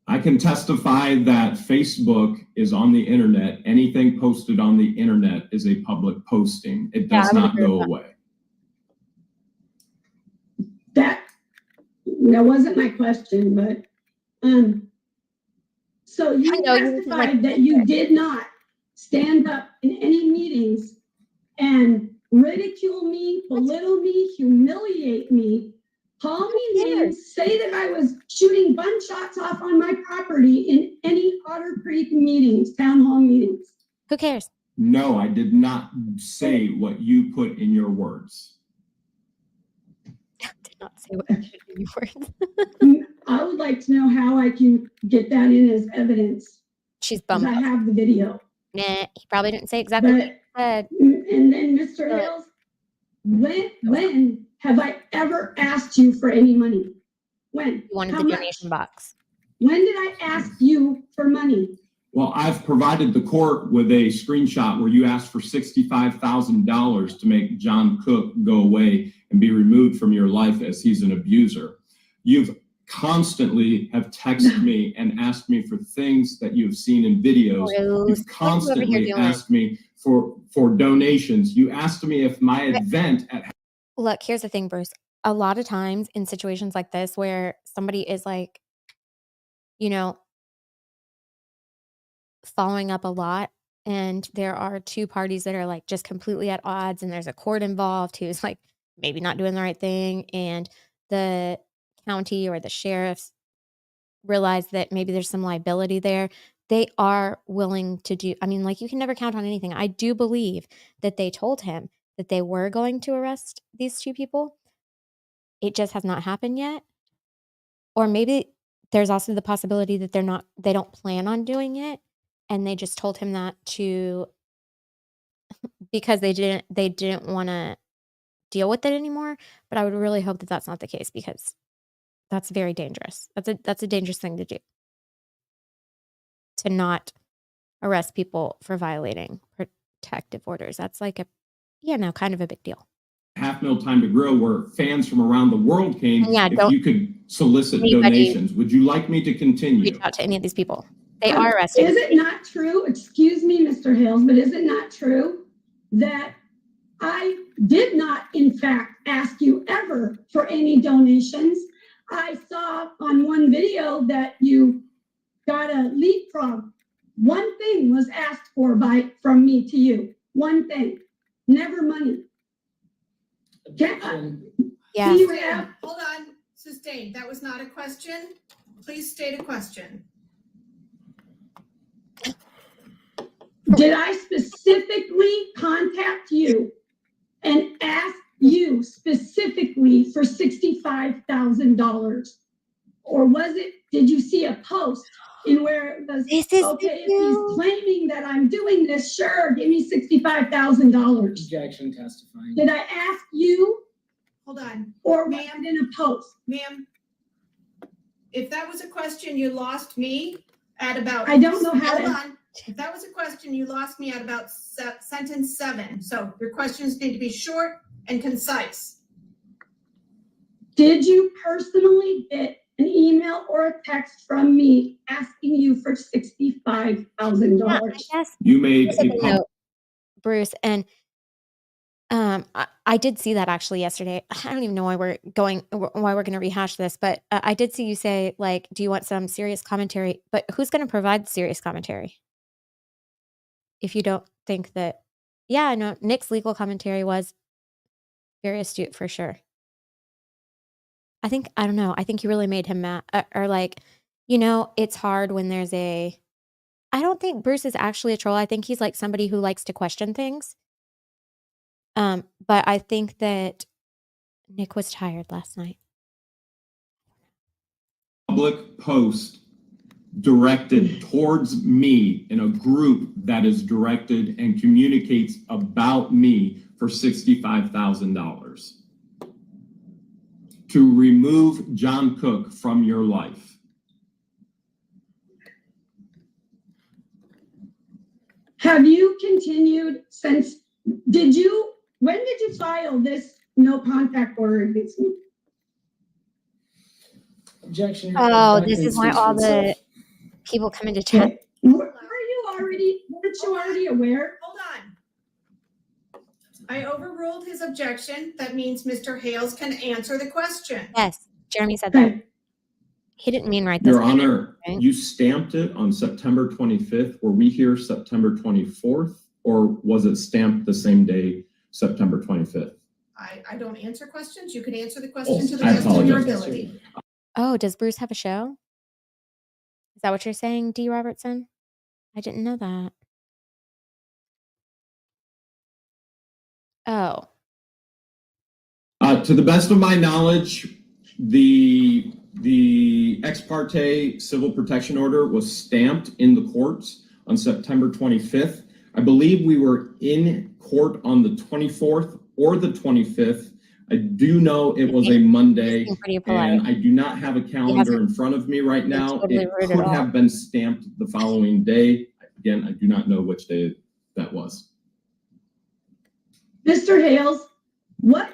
I can testify that Facebook is on the internet. Anything posted on the internet is a public posting. It does not go away. That wasn't my question, but so you testified that you did not stand up in any meetings and ridicule me, belittle me, humiliate me, call me names, say that I was shooting gunshots off on my property in any Otter Creek meetings, town hall meetings. Who cares? No, I did not say what you put in your words. Did not say what you put in your words. I would like to know how I can get that in as evidence. She's bummed. I have the video. Nah, he probably didn't say exactly what he said. And then, Mr. Hales, when have I ever asked you for any money? When? You wanted How the much? donation box. When did I ask you for money? Well, I've provided the court with a screenshot where you asked for $65,000 to make John Cook go away and be removed from your life as he's an abuser. You've constantly have texted me and asked me for things that you've seen in videos. You've constantly asked me for donations. You asked me if my event at... Look, here's the thing, Bruce. A lot of times in situations like this where somebody is like, you know, following up a lot and there are two parties that are like just completely at odds and there's a court involved who's like maybe not doing the right thing and the county or the sheriffs realize that maybe there's some liability there, they are willing to do, I mean, like you can never count on anything. I do believe that they told him that they were going to arrest these two people. It just has not happened yet. Or maybe there's also the possibility that they don't plan on doing it. And they just told him that because they didn't want to deal with it anymore. But I would really hope that that's not the case because that's very dangerous. That's a dangerous thing to do. To not arrest people for violating protective orders. That's like kind of a big deal. Half Mil Time to Grow, where fans from around the world came. Yeah, if you could solicit donations, would you like me to continue? Reach out to any of these people. They are arrested. Is it not true? Excuse me, Mr. Hales, but is it not true that I did not, in fact, ask you ever for any donations? I saw on one video that you got a leapfrog. One thing was asked for from me to you. One thing, never money. Objection. Yeah. Do you have? Hold on, sustained. That was not a question. Please state a question. Did I specifically contact you and ask you specifically for $65,000? Or did you see a post in where it was, This is okay, if he's claiming that I'm doing this, sure, give me $65,000. Objection, testifying. Did I ask you? Hold on, Or was Ma'am. it in a post? ma'am. If that was a question, you lost me at about. I don't know how Hold to. on. If that was a question, you lost me at about sentence 7. So your questions need to be short and concise. Did you personally get an email or a text from me asking you for $65,000? Yeah, I guess You made here's the a thing, though, Bruce, and I did see that actually yesterday. I don't even know why we're going to rehash this, but I did see you say, like, do you want some serious commentary? But who's going to provide serious commentary? If you don't think that, yeah, I know Nick's legal commentary was very astute for sure. I don't know. I think you really made him mad, or like, it's hard when there's I don't think Bruce is actually a troll. I think he's like somebody who likes to question things. But I think that Nick was tired last night. public post directed towards me in a group that is directed and communicates about me for $65,000 to remove John Cook from your life. Have you continued since, when did you file this no contact order against me? Objection. Oh, Document this is why speaks for all the itself. people come into chat. Okay. Weren't you already aware? Hold on. I overruled his objection. That means Mr. Hales can answer the question. Yes, Jeremy said that. Okay. He didn't mean right this Your minute, Honor, right? you stamped it on September 25th. Were we here September 24th, or was it stamped the same day, September 25th? I don't answer questions. You can answer the question to the I best of your apologize. ability. Oh, does Bruce have a show? Is that what you're saying, D. Robertson? I didn't know that. Oh, To the best of my knowledge, the ex parte civil protection order was stamped in the courts on September 25th. I believe we were in court on the 24th or the 25th. I do know it was a Monday, and I do not have a calendar in front of me right now. totally It rude at could all. have been stamped the following day. Again, I do not know which day that was. Mr. Hales, when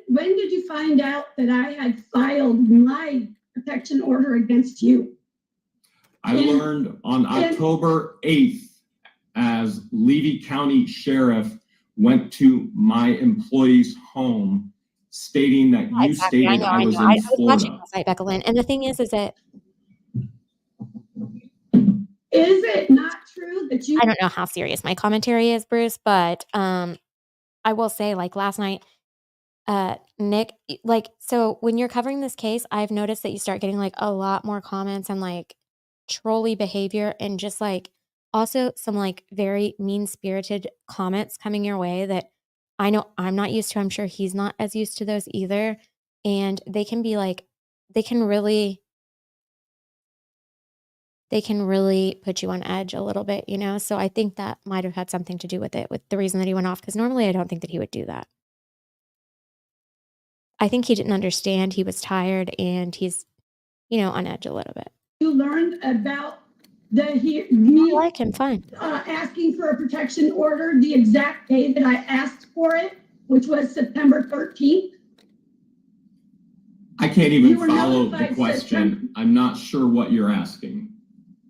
did you find out that I had filed my protection order against you? I learned on October 8th as Levy County Sheriff went to my employee's home stating that you Exactly. stated I was in I was watching Florida. last night, Becca-Lynn, and the thing is that Is it not true that you? I don't know how serious my commentary is, Bruce, but I will say, like last night, Nick, so when you're covering this case, I've noticed that you start getting like a lot more comments and like trolly behavior and just like also some like very mean-spirited comments coming your way that I know I'm not used to. I'm sure he's not as used to those either. And they can be like, they can really put you on edge a little bit, So I think that might have had something to do with it, with the reason that he went off, because normally I don't think that he would do that. I think he didn't understand. He was tired and he's, on edge a little bit. You learned about I like him, fine. asking for a protection order the exact day that I asked for it, which was September 13th. I can't even You were follow the notified question. I'm not sure what you're asking.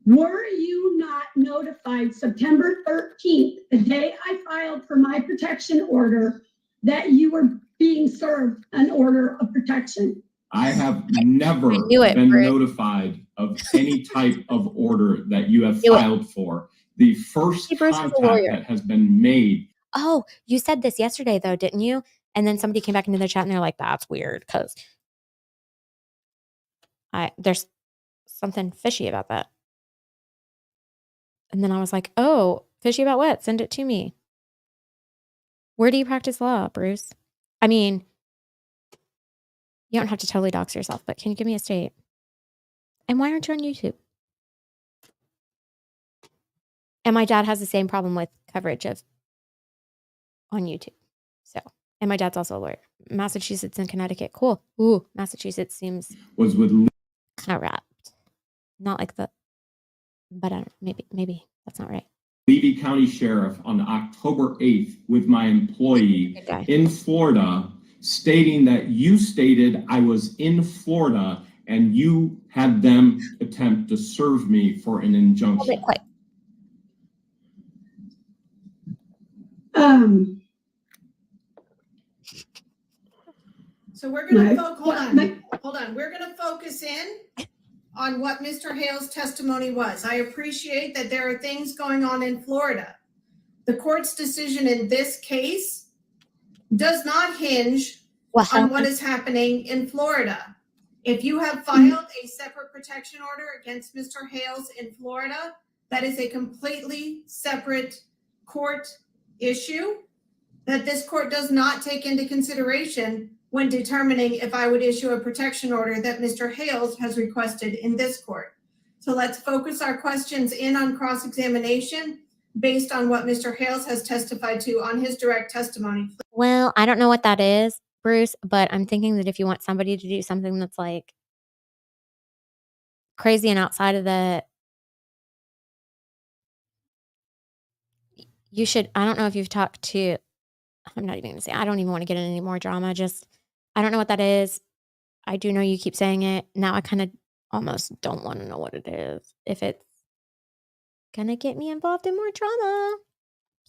Were you not notified September 13th, the day I filed for my protection order, that you were being served an order of protection? I have never knew it, been Bruce. notified of any type of order that you have Knew it. filed for. The first See, Bruce is a contact lawyer. that has been made. Oh, you said this yesterday, though, didn't you? And then somebody came back into the chat and they're like, that's weird because there's something fishy about that. And then I was like, oh, fishy about what? Send it to me. Where do you practice law, Bruce? I mean, you don't have to totally dox yourself, but can you give me a state? And why aren't you on YouTube? And my dad has the same problem with coverage of on YouTube. So, and my dad's also a lawyer. Massachusetts and Connecticut. Cool. Ooh, Massachusetts seems Was with kind of wrapped. Not like the, but I don't, maybe that's not right. Levy County Sheriff on October 8th with my employee Good guy. in Florida, stating that you stated I was in Florida and you had them attempt to serve me for an Hold injunction. it quick. So we're gonna My- hold on. We're gonna focus in on what Mr. Hale's testimony was. I appreciate that there are things going on in Florida. The court's decision in this case does not hinge on what is happening in Florida. If you have filed a separate protection order against Mr. Hales in Florida, that is a completely separate court issue that this court does not take into consideration when determining if I would issue a protection order that Mr. Hales has requested in this court. So let's focus our questions in on cross-examination based on what Mr. Hales has testified to on his direct testimony. Well, I don't know what that is, Bruce, but I'm thinking that if you want somebody to do something that's like crazy and outside of the, you should, I don't know if you've talked to, I'm not even going to say, I don't even want to get in any more drama. Just, I don't know what that is. I do know you keep saying it. Now I kind of almost don't want to know what it is. If it's going to get me involved in more drama,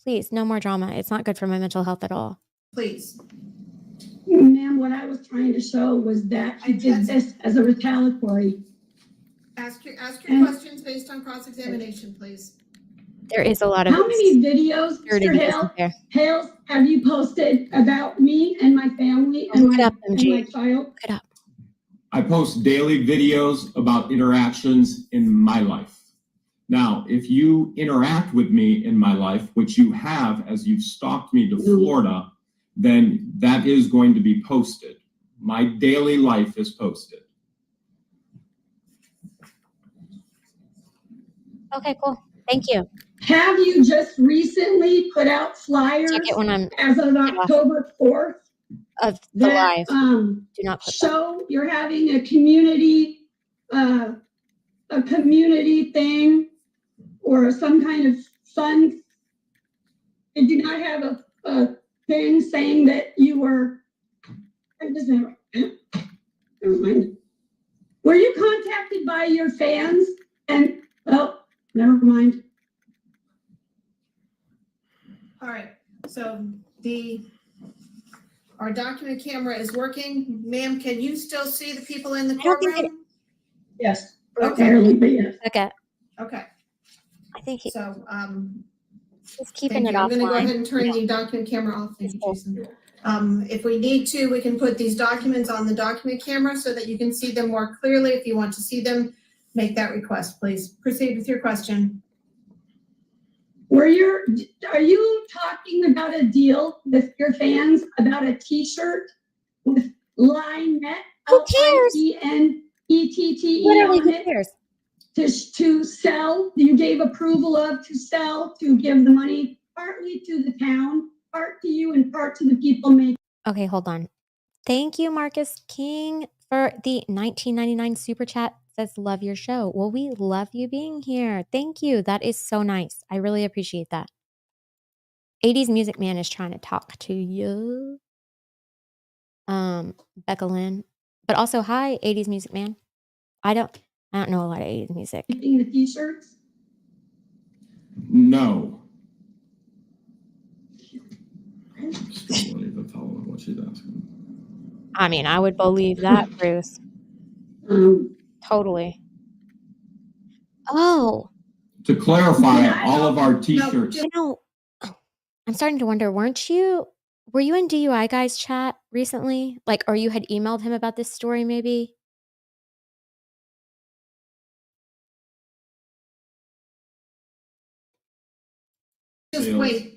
please, no more drama. It's not good for my mental health at all. Please. Ma'am, what I was trying to show was that I did this as a retaliatory. Ask your questions based on cross-examination, please. There is a lot of How many videos, dirty Mr. Hales, have you posted about me and my family and my child? Look it up. I post daily videos about interactions in my life. Now, if you interact with me in my life, which you have as you've stalked me to Florida, then that is going to be posted. My daily life is posted. Okay, cool. Thank you. Have you just recently put out flyers Check it when I'm as of October 4th of the that live. Do not put that. show you're having a community thing or some kind of fun? Did you not have a thing saying that you were, never mind. Were you contacted by your fans? And, oh, never mind. All right, so our document camera is working. Ma'am, can you still see the people in the courtroom? Yes. Okay. Barely, but yes. Okay. Okay. I think he's thank keeping it you. I'm gonna go offline. ahead and turn the document camera off. Thank you, Jason. If we need to, we can put these documents on the document camera so that you can see them more clearly. If you want to see them, make that request, please. Proceed with your question. Are you talking about a deal with your fans about a t-shirt with Lynette? Who cares? L-I-N-E-T-T-E Literally, on who it cares? to sell? You gave approval of to sell, to give the money partly to the town, part to you and part to the people making. Okay, hold on. Thank you, Marcus King, for the 1999 super chat. Says, love your show. Well, we love you being here. Thank you. That is so nice. I really appreciate that. 80s Music Man is trying to talk to you. Becca Lynn. But also, hi, 80s Music Man. I don't know a lot of 80s music. Making the t-shirts? No. Still won't even follow what she's asking. I mean, I would believe that, Bruce. Totally. Oh, To clarify, all of our t-shirts. you know, I'm starting to wonder, were you in DUI guy's chat recently? Like, or you had emailed him about this story maybe?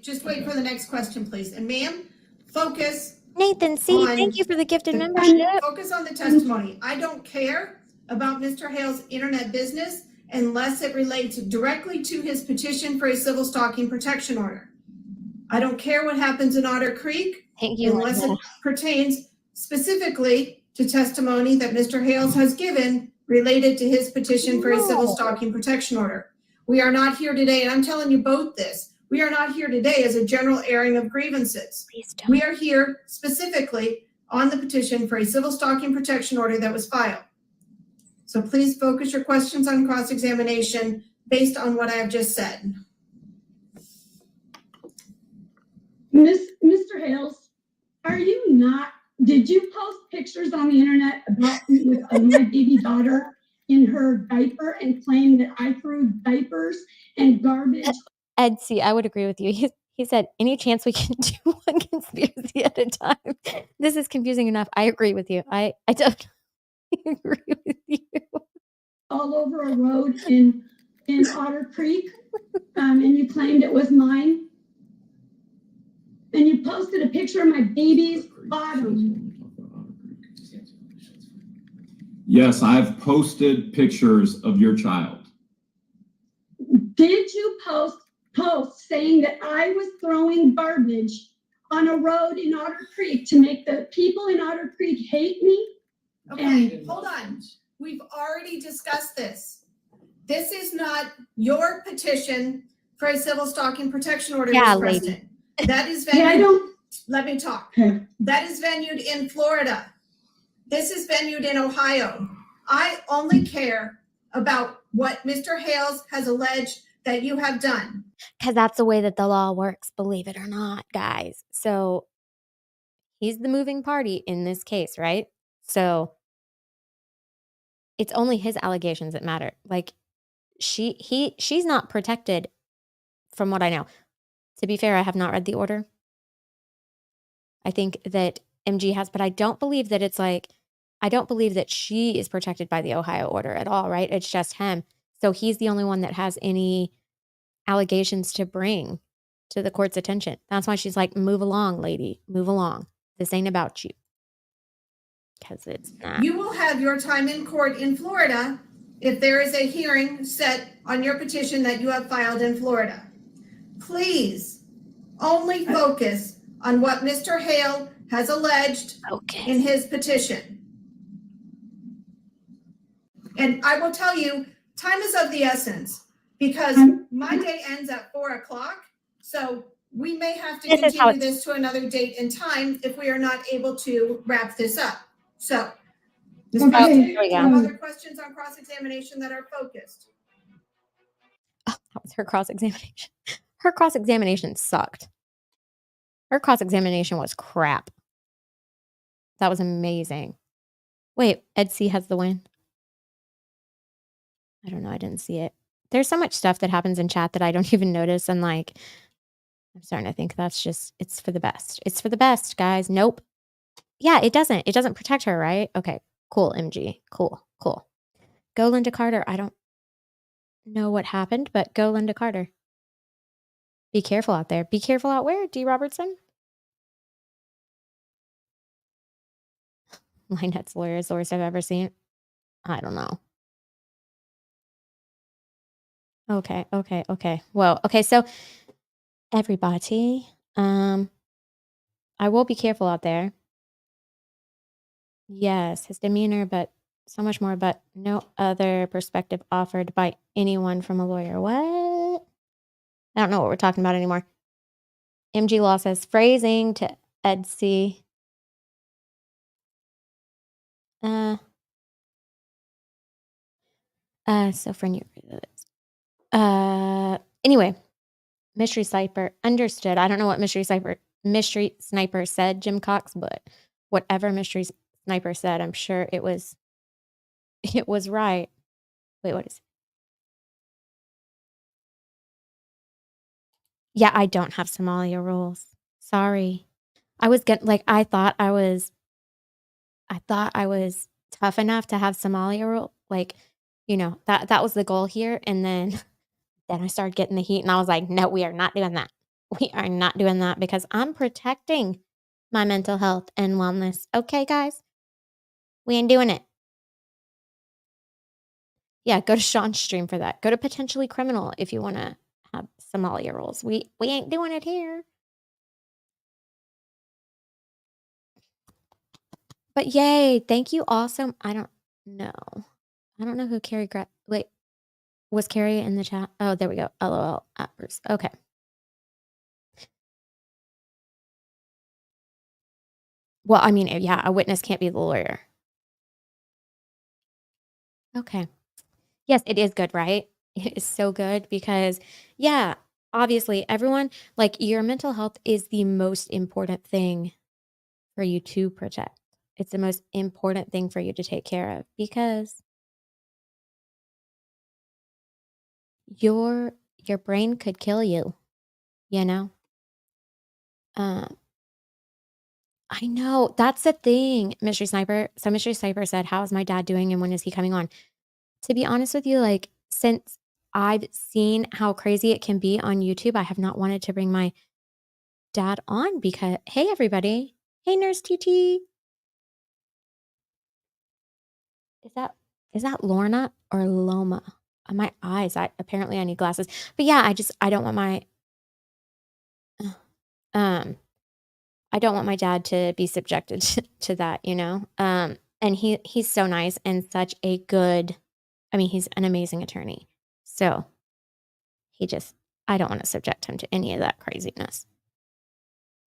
Just wait for the next question, please. And ma'am, focus Nathan, see, thank on you for the gifted the- membership. Focus on the testimony. I don't care about Mr. Hale's internet business unless it relates directly to his petition for a civil stalking protection order. I don't care what happens in Otter Creek Thank you, unless Linda. it pertains specifically to testimony that Mr. Hales has given related to his petition for a civil No. stalking protection order. We are not here today, and I'm telling you both this, we are not here today as a general airing of grievances. Please don't. We are here specifically on the petition for a civil stalking protection order that was filed. So please focus your questions on cross-examination based on what I have just said. Mr. Hales, did you post pictures on the internet about with my baby daughter in her diaper and claim that I threw diapers and garbage? Ed, see, I would agree with you. He said, any chance we can do one conspiracy at a time? This is confusing enough. I agree with you. I definitely agree with you. All over a road in Otter Creek, and you claimed it was mine. And you posted a picture of my baby's bottom. Yes, I've posted pictures of your child. Did you post saying that I was throwing garbage on a road in Otter Creek to make the people in Otter Creek hate me? Okay, hold on. We've already discussed this. This is not your petition for a civil stalking protection order, Yeah, Ms. lady. Preston. That is Yeah, I venued, don't. let me talk. Okay. That is venued in Florida. This is venued in Ohio. I only care about what Mr. Hales has alleged that you have done. Because that's the way that the law works, believe it or not, guys. So he's the moving party in this case, right? So it's only his allegations that matter. Like she's not protected from what I know. To be fair, I have not read the order. I think that MG has, but I don't believe that I don't believe that she is protected by the Ohio order at all, right? It's just him. So he's the only one that has any allegations to bring to the court's attention. That's why she's like, move along, lady, move along. This ain't about you. Because it's not. You will have your time in court in Florida if there is a hearing set on your petition that you have filed in Florida. Please only focus on what Mr. Hale has alleged in his petition. And I will tell you, time is of the essence because my day ends at 4:00. So we may have to continue this to another date and time if we are not able to wrap this up. So, Ms. Preston, do you have other questions on cross-examination that are focused? Oh, that was her cross-examination. Her cross-examination sucked. Her cross-examination was crap. That was amazing. Wait, Ed C has the win. I don't know. I didn't see it. There's so much stuff that happens in chat that I don't even notice. And like, I'm starting to think that's just, it's for the best. It's for the best, guys. Nope. Yeah, it doesn't. It doesn't protect her, right? Okay, cool, MG. Cool. Go Linda Carter. I don't know what happened, but go Linda Carter. Be careful out there. Be careful out where? D. Robertson? Lynette's lawyer is the worst I've ever seen. I don't know. Okay. Well, okay, so everybody, I will be careful out there. Yes, his demeanor, but so much more, but no other perspective offered by anyone from a lawyer. What? I don't know what we're talking about anymore. MG Law says phrasing to Ed C. So for new. Anyway, Mystery Sniper understood. I don't know what Mystery Sniper said, Jim Cox, but whatever Mystery Sniper said. I'm sure it was right. Wait, what is it? Yeah, I don't have Somalia rules. Sorry. I thought I was tough enough to have Somalia rule. Like, that was the goal here. And then I started getting the heat and I was like, no, we are not doing that. We are not doing that because I'm protecting my mental health and wellness. Okay, guys? We ain't doing it. Yeah, go to Sean's stream for that. Go to Potentially Criminal if you want to have Somalia rules. We ain't doing it here. But yay, thank you also. I don't know. I don't know who Carrie wait, was Carrie in the chat? Oh, there we go. LOL at Bruce. Okay. Well, I mean, yeah, a witness can't be the lawyer. Okay. Yes, it is good, right? It is so good because, yeah, obviously, everyone, like, your mental health is the most important thing for you to protect. It's the most important thing for you to take care of because your brain could kill you, you know? Um, I know. That's the thing, Mystery Sniper. So Mystery Sniper said, "How is my dad doing and when is he coming on?" To be honest with you, like, since I've seen how crazy it can be on YouTube, I have not wanted to bring my dad on because hey, everybody. Hey, Nurse TT. Is that Lorna or Loma? My eyes, apparently I need glasses. But yeah, I don't want my um I don't want my dad to be subjected to that, you know? And he's so nice and such a good, I mean, he's an amazing attorney. So I don't want to subject him to any of that craziness.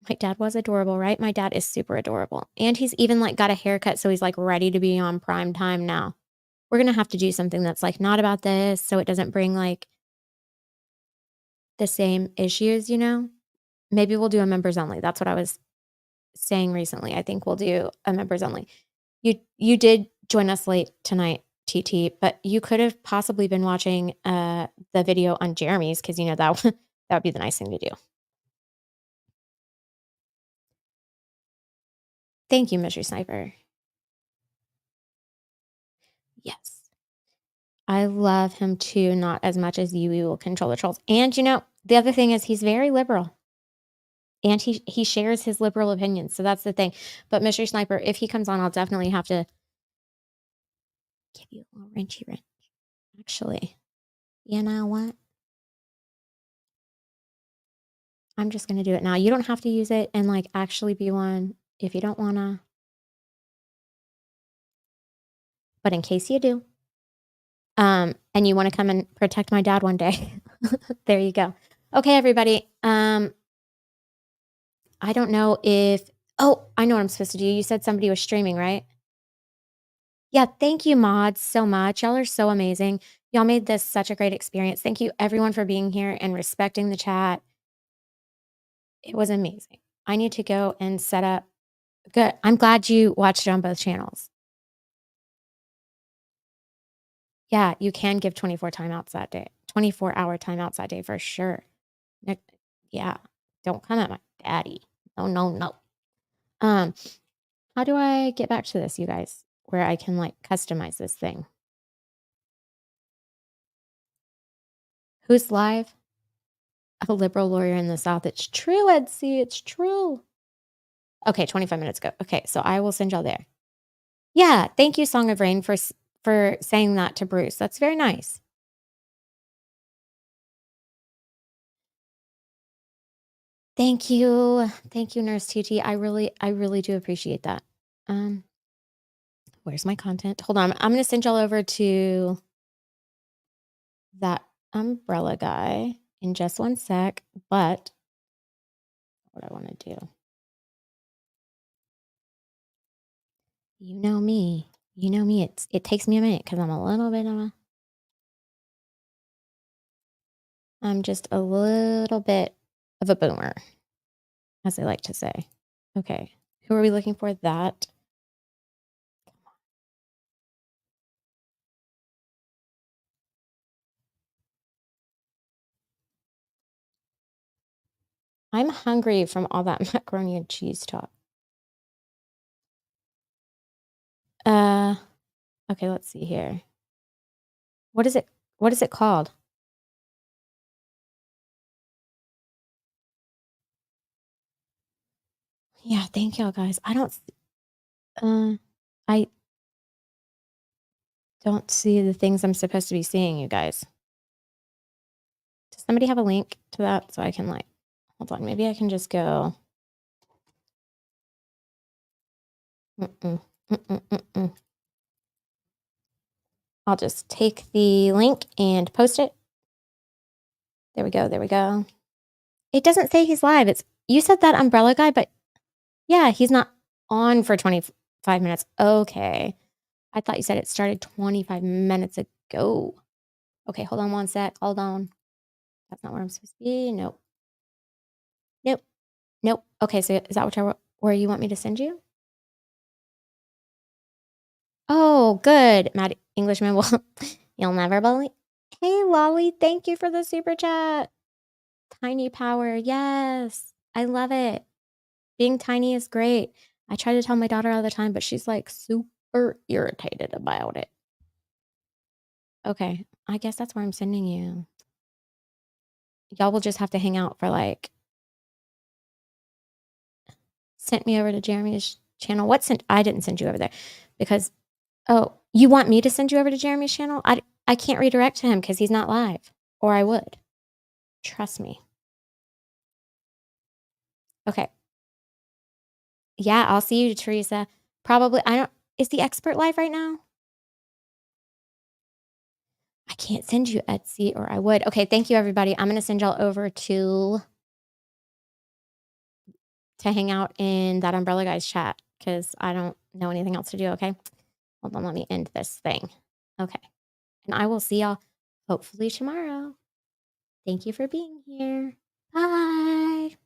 My dad was adorable, right? My dad is super adorable. And he's even like got a haircut, so he's like ready to be on prime time now. We're gonna have to do something that's like not about this, so it doesn't bring like the same issues, you know? Maybe we'll do a members only. That's what I was saying recently. I think we'll do a members only. You did join us late tonight, TT, but you could have possibly been watching the video on Jeremy's because you know that that would be the nice thing to do. Thank you, Mystery Sniper. Yes. I love him too, not as much as you will control the trolls. And you know, the other thing is he's very liberal. And he shares his liberal opinions. So that's the thing. But Mystery Sniper, if he comes on, I'll definitely have to give you a little wrenchy wrench. Actually, you know what? I'm just gonna do it now. You don't have to use it and like actually be one if you don't wanna. But in case you do, and you want to come and protect my dad one day, there you go. Okay, everybody. I don't know if I know what I'm supposed to do. You said somebody was streaming, right? Yeah, thank you, mods, so much. Y'all are so amazing. Y'all made this such a great experience. Thank you, everyone, for being here and respecting the chat. It was amazing. I need to go and set up. Good. I'm glad you watched it on both channels. Yeah, you can give 24 timeouts that day. 24-hour timeouts that day for sure. Yeah, don't come at my daddy. No. How do I get back to this, you guys, where I can like customize this thing? Who's live? A liberal lawyer in the South. It's true, Edsy. It's true. Okay, 25 minutes ago. Okay, so I will send y'all there. Yeah, thank you, Song of Rain, for saying that to Bruce. That's very nice. Thank you, Nurse TT. I really do appreciate that. Where's my content? Hold on, I'm gonna send y'all over to that umbrella guy in just one sec. But what I want to do, you know me. It takes me a minute because I'm a little bit of a. I'm just a little bit of a boomer, as I like to say. Okay, who are we looking for? That I'm hungry from all that macaroni and cheese talk. Okay, let's see here. What is it called? Yeah, thank y'all guys. I don't see the things I'm supposed to be seeing, you guys. Does somebody have a link to that so I can like hold on, maybe I can just go. I'll just take the link and post it. There we go. There we go. It doesn't say he's live. You said that umbrella guy, but yeah, he's not on for 25 minutes. Okay. I thought you said it started 25 minutes ago. Okay, hold on one sec. Hold on. That's not where I'm supposed to be. Nope. Nope. Okay, so is that where you want me to send you? Oh, good. Mad Englishman. Well, you'll never believe. Hey, Lolly, thank you for the super chat. Tiny power. Yes. I love it. Being tiny is great. I try to tell my daughter all the time, but she's like super irritated about it. Okay. I guess that's where I'm sending you. Y'all will just have to hang out for like. Sent me over to Jeremy's channel. I didn't send you over there because, oh, you want me to send you over to Jeremy's channel? I can't redirect to him because he's not live, or I would. Trust me. Okay. Yeah, I'll see you, Teresa. Probably, is the expert live right now? I can't send you Etsy, or I would. Okay, thank you, everybody. I'm going to send y'all over to hang out in that Umbrella Guys chat because I don't know anything else to do, okay? Hold on, let me end this thing. Okay. And I will see y'all hopefully tomorrow. Thank you for being here. Bye.